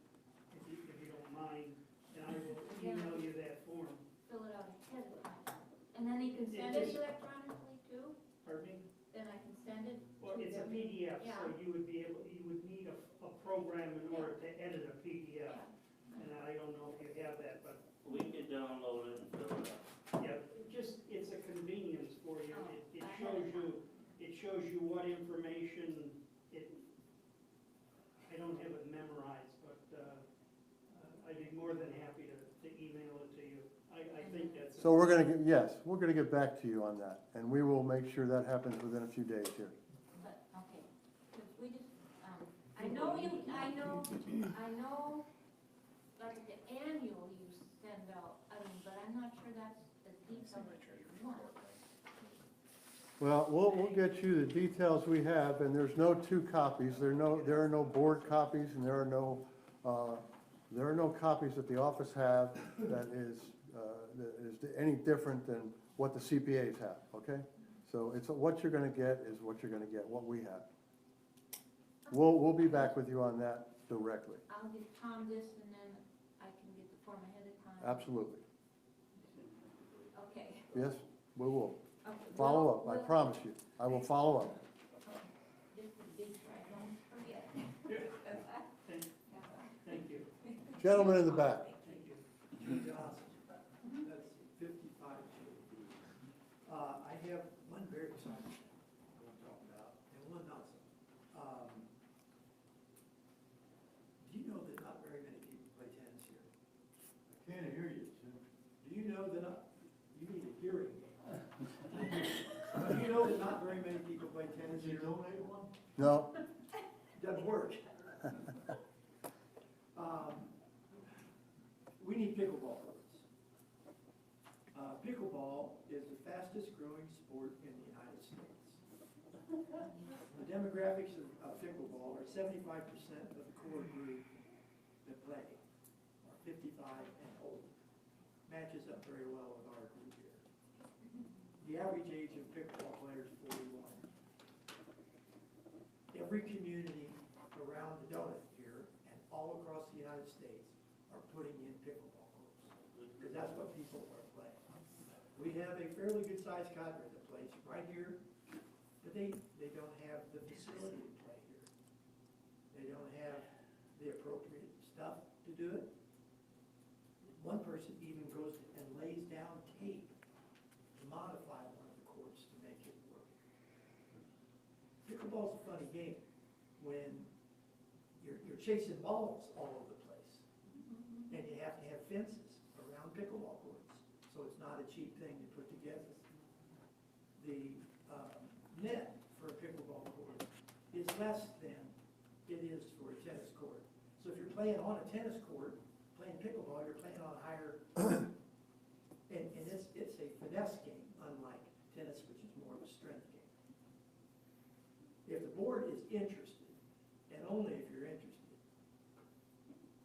S5: if you don't mind, and I will email you that form.
S2: Fill it out ahead of time. And then you can send it electronically too?
S5: Pardon me?
S2: Then I can send it?
S5: Well,
S2: to
S5: it's a
S2: them?
S5: PDF,
S2: Yeah.
S5: so you would need a program in order to edit a PDF, and I don't know if you have that, but,
S16: We could download it and fill it out.
S5: yeah, it's a convenience for you,
S2: Oh,
S5: it
S2: I
S5: shows
S2: have
S5: you, it shows you what information, I don't have it memorized, but, I'd be more than happy to email it to you, I think that's.
S4: So we're gonna get, yes, we're gonna get back to you on that, and we will make sure that happens within a few days here.
S2: But, okay, 'cause we just, I know, like the annual you send out, but I'm not sure that's the detail that you want.
S4: Well, we'll get you the details we have, and there's no two copies, there are no board copies, and there are no copies that the office have that is any different than what the CPAs have, okay? So it's, what you're gonna get is what you're gonna get, what we have. We'll be back with you on that directly,
S2: I'll give Tom this and then I can get the form ahead of time.
S4: absolutely.
S2: Okay.
S4: Yes, we will.
S2: Okay,
S4: Follow up, I
S2: we'll-
S4: promise you, I will follow up.
S2: This is big, so I don't forget.
S5: Thank you.
S4: Gentleman in the back.
S5: Thank you.
S14: That's 55. I have one very exciting I want to talk about, and one not so. Do you know that not very many people play tennis here?
S4: I can't hear you, Jim.
S14: Do you know that you need a hearing aid? Do you know that not very many people play tennis here?
S4: donate one? No,
S14: Doesn't work. We need pickleball courts. Pickleball is the fastest growing sport in the United States. The demographics of pickleball are 75% of the core group that play are 55 and older. Matches up very well with our group here. The average age of pickleball players is 41. Every community around the donut here and all across the United States are putting in pickleball courts, because that's what people are playing. We have a fairly good-sized cadre that plays right here, but they don't have the facility to play here. They don't have the appropriate stuff to do it. One person even goes and lays down tape to modify one of the courts to make it work. Pickleball's a funny game when you're chasing balls all over the place. And you have to have fences around pickleball courts, so it's not a cheap thing to put together. The net for a pickleball court is less than it is for a tennis court. So if you're playing on a tennis court, playing pickleball, you're playing on higher, and it's a finesse game, unlike tennis, which is more of a strength game. If the board is interested, and only if you're interested,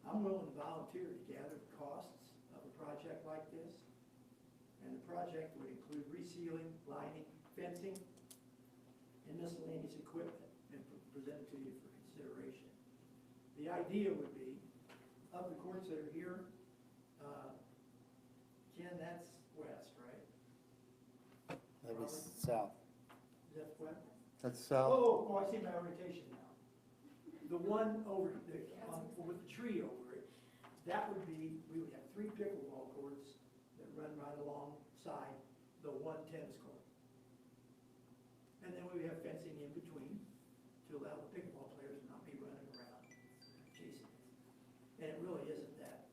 S14: I'm willing to volunteer to gather the costs of a project like this. And the project would include resealing, lining, fencing, and miscellaneous equipment, and present it to you for consideration. The idea would be, of the courts that are here, Ken, that's west, right?
S1: That'd be south.
S14: Is that west?
S4: that's south.
S14: Oh, I see my orientation now. The one over, with the tree over it, that would be, we would have 3 pickleball courts that run right alongside the one tennis court. And then we would have fencing in between to allow the pickleball players to not be running around chasing it. And it really isn't that,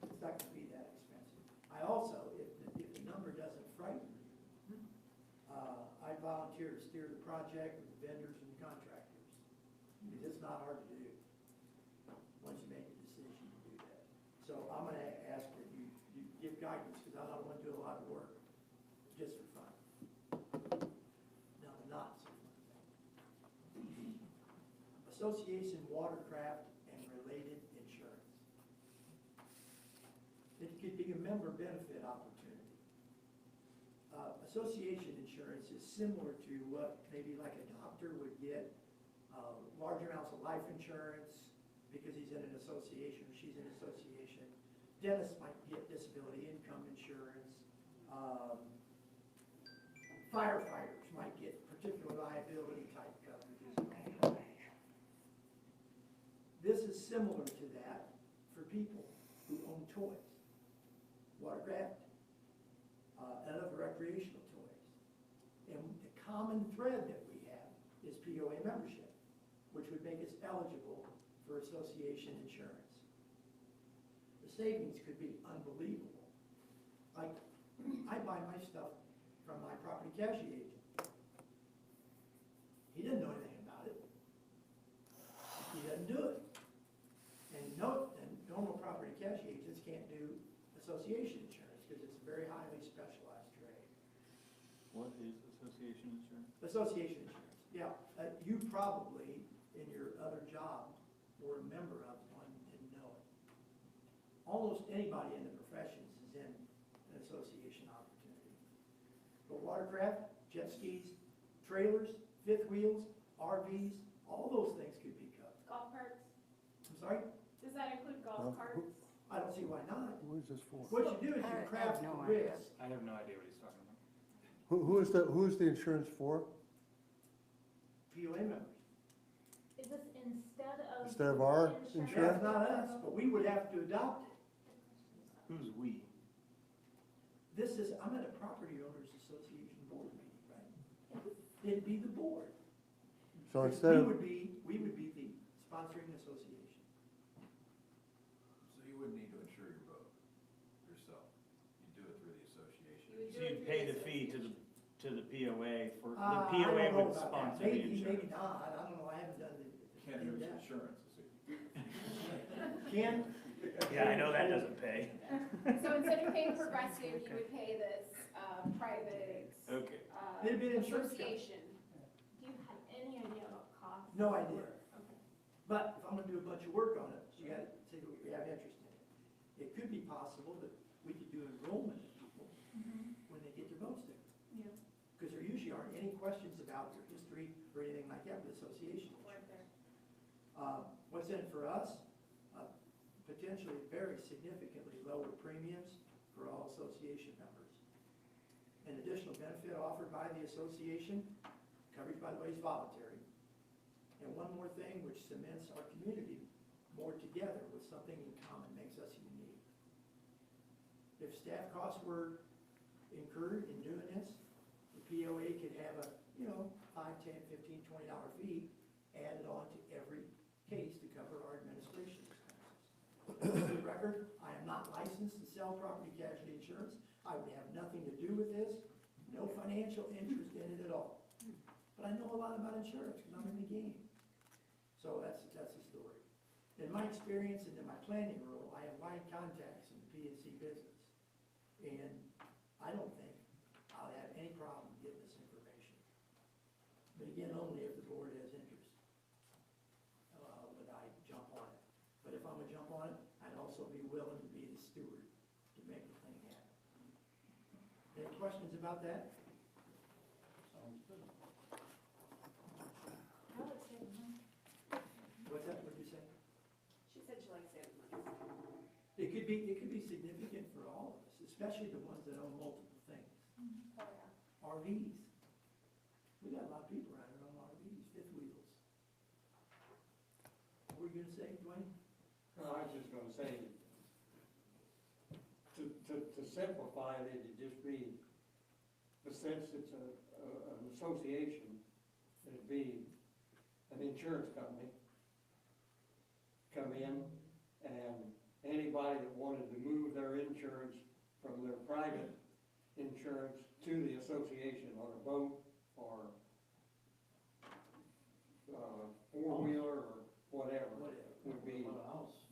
S14: it's not gonna be that expensive. I also, if the number doesn't frighten you, I volunteer to steer the project with the vendors and the contractors. Because it's not association, watercraft, and related insurance. It could be a member benefit opportunity. Association insurance is similar to what maybe like a doctor would get, large amounts of life insurance because he's in an association or she's in an association. Dentists might get disability income insurance. Firefighters might get particular liability type coverages. This is similar to that for people who own toys, watercraft, and other recreational toys. And the common thread that we have is POA membership, which would make us eligible for association insurance. The savings could be unbelievable. Like, I buy my stuff from my property casualty agent. He didn't know anything about it. He doesn't do it. And normal property casualty agents can't do association insurance because it's a very highly specialized trade.
S8: What is association insurance?
S14: Association insurance, yeah. You probably, in your other job, were a member of one and didn't know it. Almost anybody in the professions is in an association opportunity. But watercraft, jet skis, trailers, fifth wheels, RVs, all those things could be covered.
S15: Golf carts,
S14: I'm sorry?
S15: does that include golf carts?
S14: I don't see why not.
S4: Who is this for?
S14: What you do is
S9: I
S14: you
S9: have
S14: craft
S9: no
S14: the
S9: idea.
S14: risk.
S8: I have no idea what he's talking about.
S4: Who's the insurance for?
S14: POA members.
S6: Is this instead of?
S4: Instead of our
S6: insurance?
S4: insurance?
S14: That's not us, but we would have to adopt it.
S8: Who's we?
S14: I'm at a property owners association board meeting, right? It'd be the board.
S4: So instead of,
S14: We would be the sponsoring association.
S13: So you wouldn't need to insure your boat yourself. You do it through the association.
S15: You would
S8: So
S15: do it
S8: you'd
S15: through
S8: pay
S15: the
S8: the fee to the POA for, the
S14: I
S8: POA
S14: don't know
S8: would
S14: about that.
S8: sponsor the
S14: Maybe
S8: insurance.
S14: not, I don't know, I haven't done the.
S13: Can't use insurance, see.
S14: Ken?
S8: Yeah, I know that doesn't pay.
S15: So instead of paying Progressive, you would pay this, private,
S8: Okay.
S14: It'd be an insurance company.
S15: association.
S6: Do you have any idea about cost?
S14: No idea.
S6: Okay.
S14: But if I'm gonna do a bunch of work on it, you gotta say that we have interest in it. It could be possible that we could do enrollment of people when they get their boats there.
S6: Yeah.
S14: Because there usually aren't any questions about your history or anything like that with association.
S15: Right there.
S14: What's in it for us? Potentially very significantly lower premiums for all association members. An additional benefit offered by the association, coverage by the way is voluntary. And one more thing which cements our community more together with something in common, makes us unique. If staff costs were incurred in doing this, the POA could have a, $5, $10, $15, $20 fee added on to every case to cover our administration expenses. For the record, I am not licensed to sell property casualty insurance. I would have nothing to do with this, no financial interest in it at all. But I know a lot about insurance because I'm in the game. So that's the story. In my experience and in my planning role, I have wide contacts in the P&C business. And I don't think I'll have any problem getting this information. But again, only if the board has interest, would I jump on it. But if I'm gonna jump on it, I'd also be willing to be the steward to make the thing happen. Any questions about that?
S13: Sounds good.
S6: I would say no.
S14: What's that, what'd you say?
S15: She said she likes saving money.
S14: It could be significant for all of us, especially the ones that own multiple things.
S15: Oh, yeah.
S14: RVs. We got a lot of people around here on RVs, fifth wheels. What were you gonna say, Dwayne?
S12: No, I was just gonna say, to simplify it, it'd just be, since it's an association, it'd be an insurance company come in, and anybody that wanted to move their insurance from their private insurance to the association on a boat or four-wheeler or whatever, would be,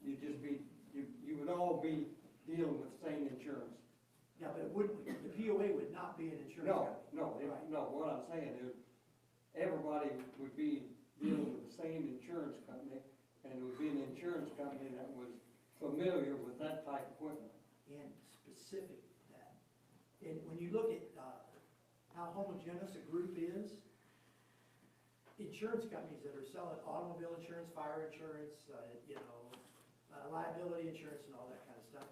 S12: you'd just be, you would all be dealing with the same insurance.
S14: Yeah, but it wouldn't, the POA would not be an insurance company.
S12: No, what I'm saying is, everybody would be dealing with the same insurance company, and it would be an insurance company that was familiar with that type of equipment.
S14: And specific to that. And when you look at, how homogeneous a group is, insurance companies that are selling automobile insurance, fire insurance, liability insurance and all that kind of stuff,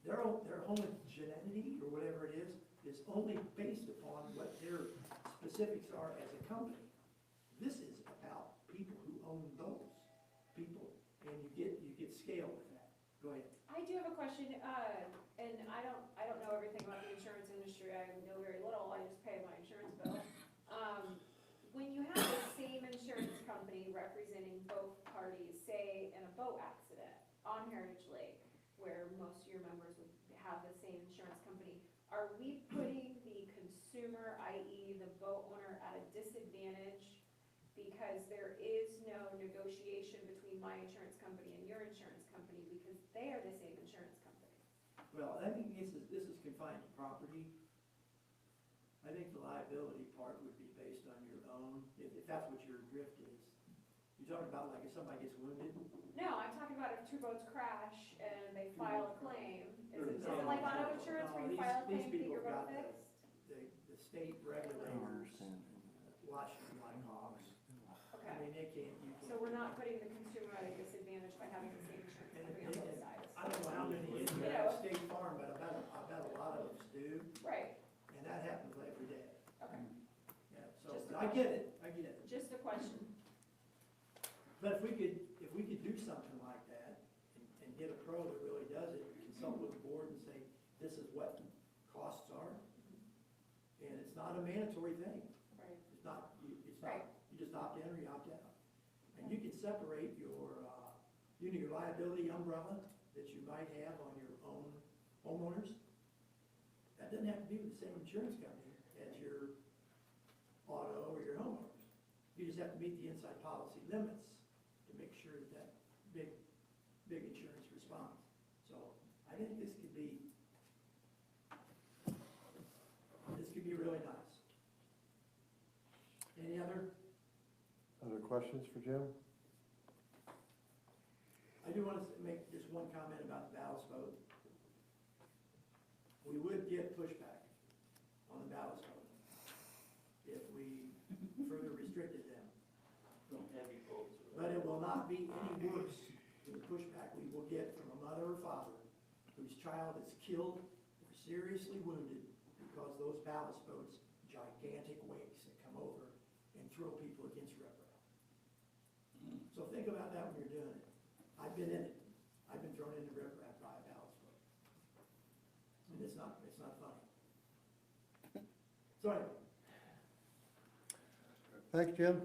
S14: their homogeneity, or whatever it is only based upon what their specifics are as a company. This is about people who own those people, and you get scale with that. Go ahead.
S15: I do have a question, and I don't know everything about the insurance industry, I know very little, I just pay my insurance bill. When you have the same insurance company representing both parties, say in a boat accident on Heritage Lake, where most of your members would have the same insurance company, are we putting the consumer, i.e. the boat owner, at a disadvantage because there is no negotiation between my insurance company and your insurance company because they are the same insurance company?
S14: Well, I think this is confined to property. I think the liability part would be based on your own, if that's what your drift is. You're talking about like if somebody gets wounded?
S15: No, I'm talking about if two boats crash and they file a claim. Is it like auto insurance where you file a claim to get your boat fixed?
S14: The state regulators watch them like hawks. I
S15: Okay,
S14: mean, they can't, you
S15: so
S14: can't.
S15: we're not putting the consumer at a disadvantage by having the same insurance company on both sides?
S14: I don't know how many in State Farm, but I bet a lot of us do,
S15: Right,
S14: and that happens every day.
S15: okay,
S14: Yeah, so,
S15: Just a
S14: I get it.
S15: just a question.
S14: But if we could do something like that and get a pro that really does it, consult with the board and say, this is what costs are. And it's not a mandatory thing.
S15: Right.
S14: You just opt in or you opt out. And you can separate your liability umbrella that you might have on your own homeowners. That doesn't have to be with the same insurance company as your auto or your homeowners. You just have to meet the inside policy limits to make sure that big insurance responds. So I think this could be really nice. Any other?
S4: Other questions for Jim?
S14: I do want to make just one comment about the ballast boat. We would get pushback on the ballast boat if we further restricted them.
S16: From heavy boats.
S14: But it will not be any worse than the pushback we will get from a mother or father whose child is killed or seriously wounded because those ballast boats, gigantic wakes that come over and throw people against riprap. So think about that when you're doing it. I've been in it. I've been thrown into riprap by a ballast boat. And it's not funny. So anyway.
S4: Thanks, Jim.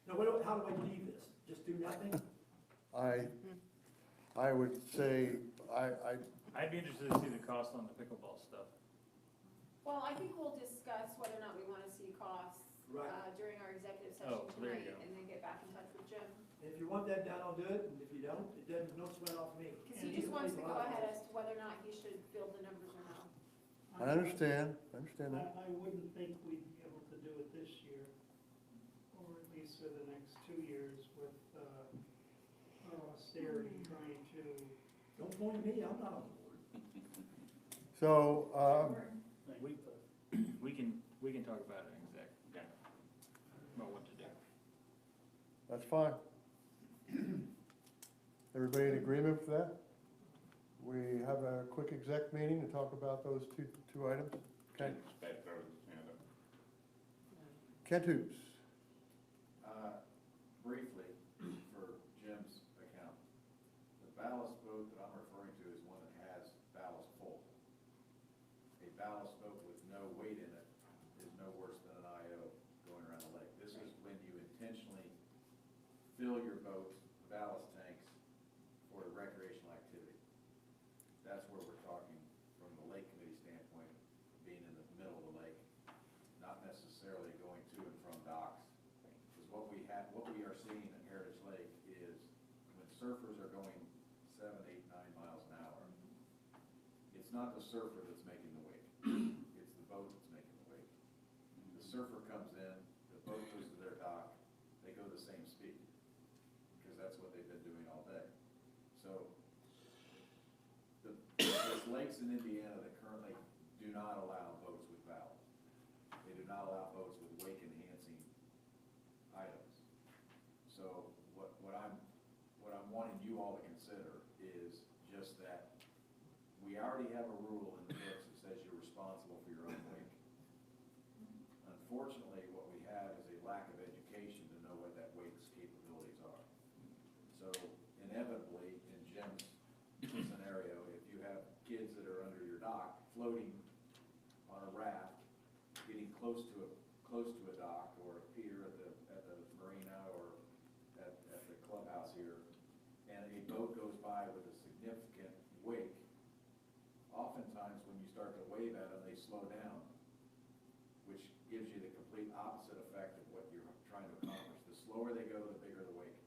S14: Now, how do I leave this? Just do nothing?
S4: I would say,
S8: I'd be interested to see the cost on the pickleball stuff.
S15: Well, I think we'll discuss whether or not we want to see costs
S14: Right.
S15: During our executive
S8: Oh,
S15: session
S8: there you
S15: tonight,
S8: go.
S15: and then get back in touch with Jim.
S14: If you want that done, I'll do it, and if you don't, it doesn't, no sweat off me.
S15: Because he just wants to go ahead as to whether or not he should field the numbers or not.
S4: I understand that.
S5: I wouldn't think we'd be able to do it this year, or at least for the next 2 years with our austerity trying to.
S14: Don't point at me, I'm not on the board.
S4: So,
S8: We can talk about it in exec, about what to do.
S4: that's fine. Everybody in agreement with that? We have a quick exec meeting to talk about those two items. Okay. Kent Hoops.
S17: Briefly, for Jim's account, the ballast boat that I'm referring to is one that has ballast full. A ballast boat with no weight in it is no worse than an IO going around the lake. This is when you intentionally fill your boat's ballast tanks for a recreational activity. That's where we're talking from the lake committee standpoint, being in the middle of the lake, not necessarily going to and from docks. Because what we are seeing at Heritage Lake is when surfers are going 7, 8, 9 miles an hour, it's not the surfer that's making the wake. It's the boat that's making the wake. The surfer comes in, the boat goes to their dock, they go the same So, there's lakes in Indiana that currently do not allow boats with ballast. They do not allow boats with wake enhancing items. So what I'm wanting you all to consider is just that we already have a rule in the books that says you're responsible for your own wake. Unfortunately, what we have is a lack of education to know what that wake's capabilities are. So inevitably, in Jim's scenario, if you have kids that are under your dock floating on a raft, getting close to a dock or a pier at the marina or at the clubhouse here, and a boat goes by with a significant wake, oftentimes when you start to wave at them, they slow down, which gives you the complete opposite effect of what you're trying to accomplish. The slower they go, the bigger the wake.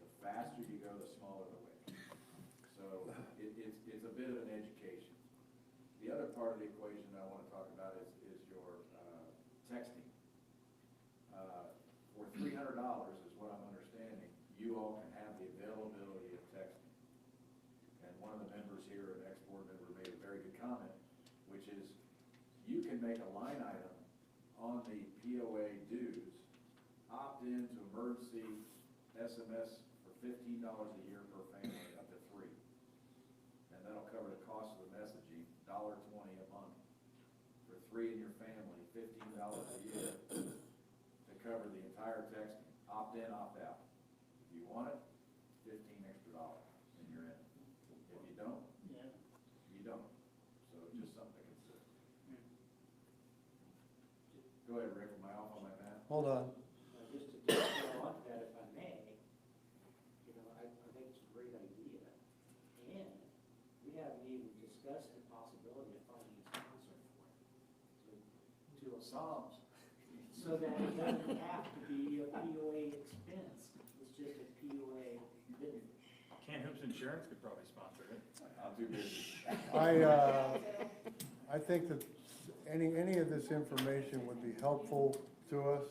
S17: The faster you go, the smaller the wake. So it's a bit of an education. The other part of the equation I want to talk about is your texting. For $300 is what I'm understanding, you all can have the availability of texting. And one of the members here, an ex-board member, made a very good comment, which is you can make a line item on the POA dues, opt in to emergency SMS for $15 a year per family, up to 3. And that'll cover the cost of the messaging, $1.20 a month. For 3 in your family, $15 a year to cover the entire texting, opt in, opt out. If you want it, $15 extra and you're in. If you don't,
S8: Yeah.
S17: you don't. So it's just something to consider. Go ahead, Rick, am I off on my path?
S4: Hold on.
S3: Just to go on to that, if I may, I think it's a great idea. And we haven't even discussed the possibility of finding a sponsor for it. To a Psalms. So that it doesn't have to be a POA expense, it's just a POA benefit.
S8: Can Hoops Insurance could probably sponsor it.
S17: I'm too busy.
S4: I think that any of this information would be helpful to us.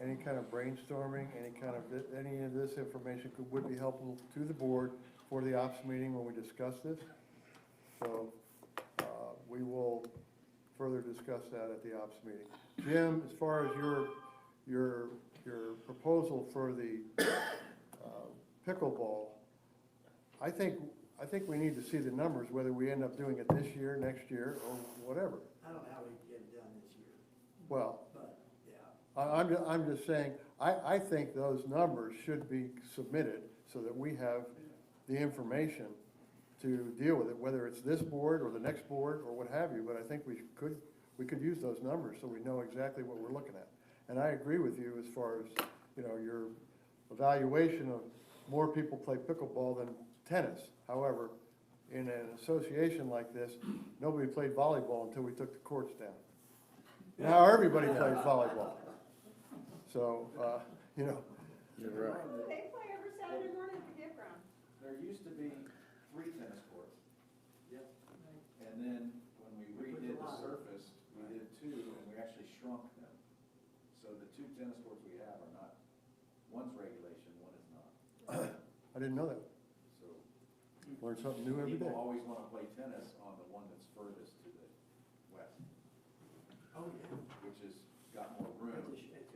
S4: Any kind of brainstorming, any of this information would be helpful to the board for the ops meeting when we discuss this. So, we will further discuss that at the ops meeting. Jim, as far as your proposal for the pickleball, I think we need to see the numbers, whether we end up doing it this year, next year, or whatever.
S14: I don't know how we can get it done this year,
S4: Well,
S14: but, yeah.
S4: I'm just saying, I think those numbers should be submitted so that we have the information to deal with it, whether it's this board or the next board or what have you, but I think we could use those numbers so we know exactly what we're looking at. And I agree with you as far as, your evaluation of more people play pickleball than tennis. However, in an association like this, nobody played volleyball until we took the courts down. Now everybody plays volleyball. So,
S1: You're right.
S15: They play every Saturday morning at the campground.
S17: There used to be 3 tennis courts.
S3: Yep.
S17: And then when we redid the surface, we did 2, and we actually shrunk them. So the 2 tennis courts we have are not, one's regulation, one is not.
S4: I didn't know that.
S17: So
S4: Learn something new every day.
S17: people always want to play tennis on the one that's furthest to the west,
S14: Oh, yeah.
S17: which has got more room.
S14: It's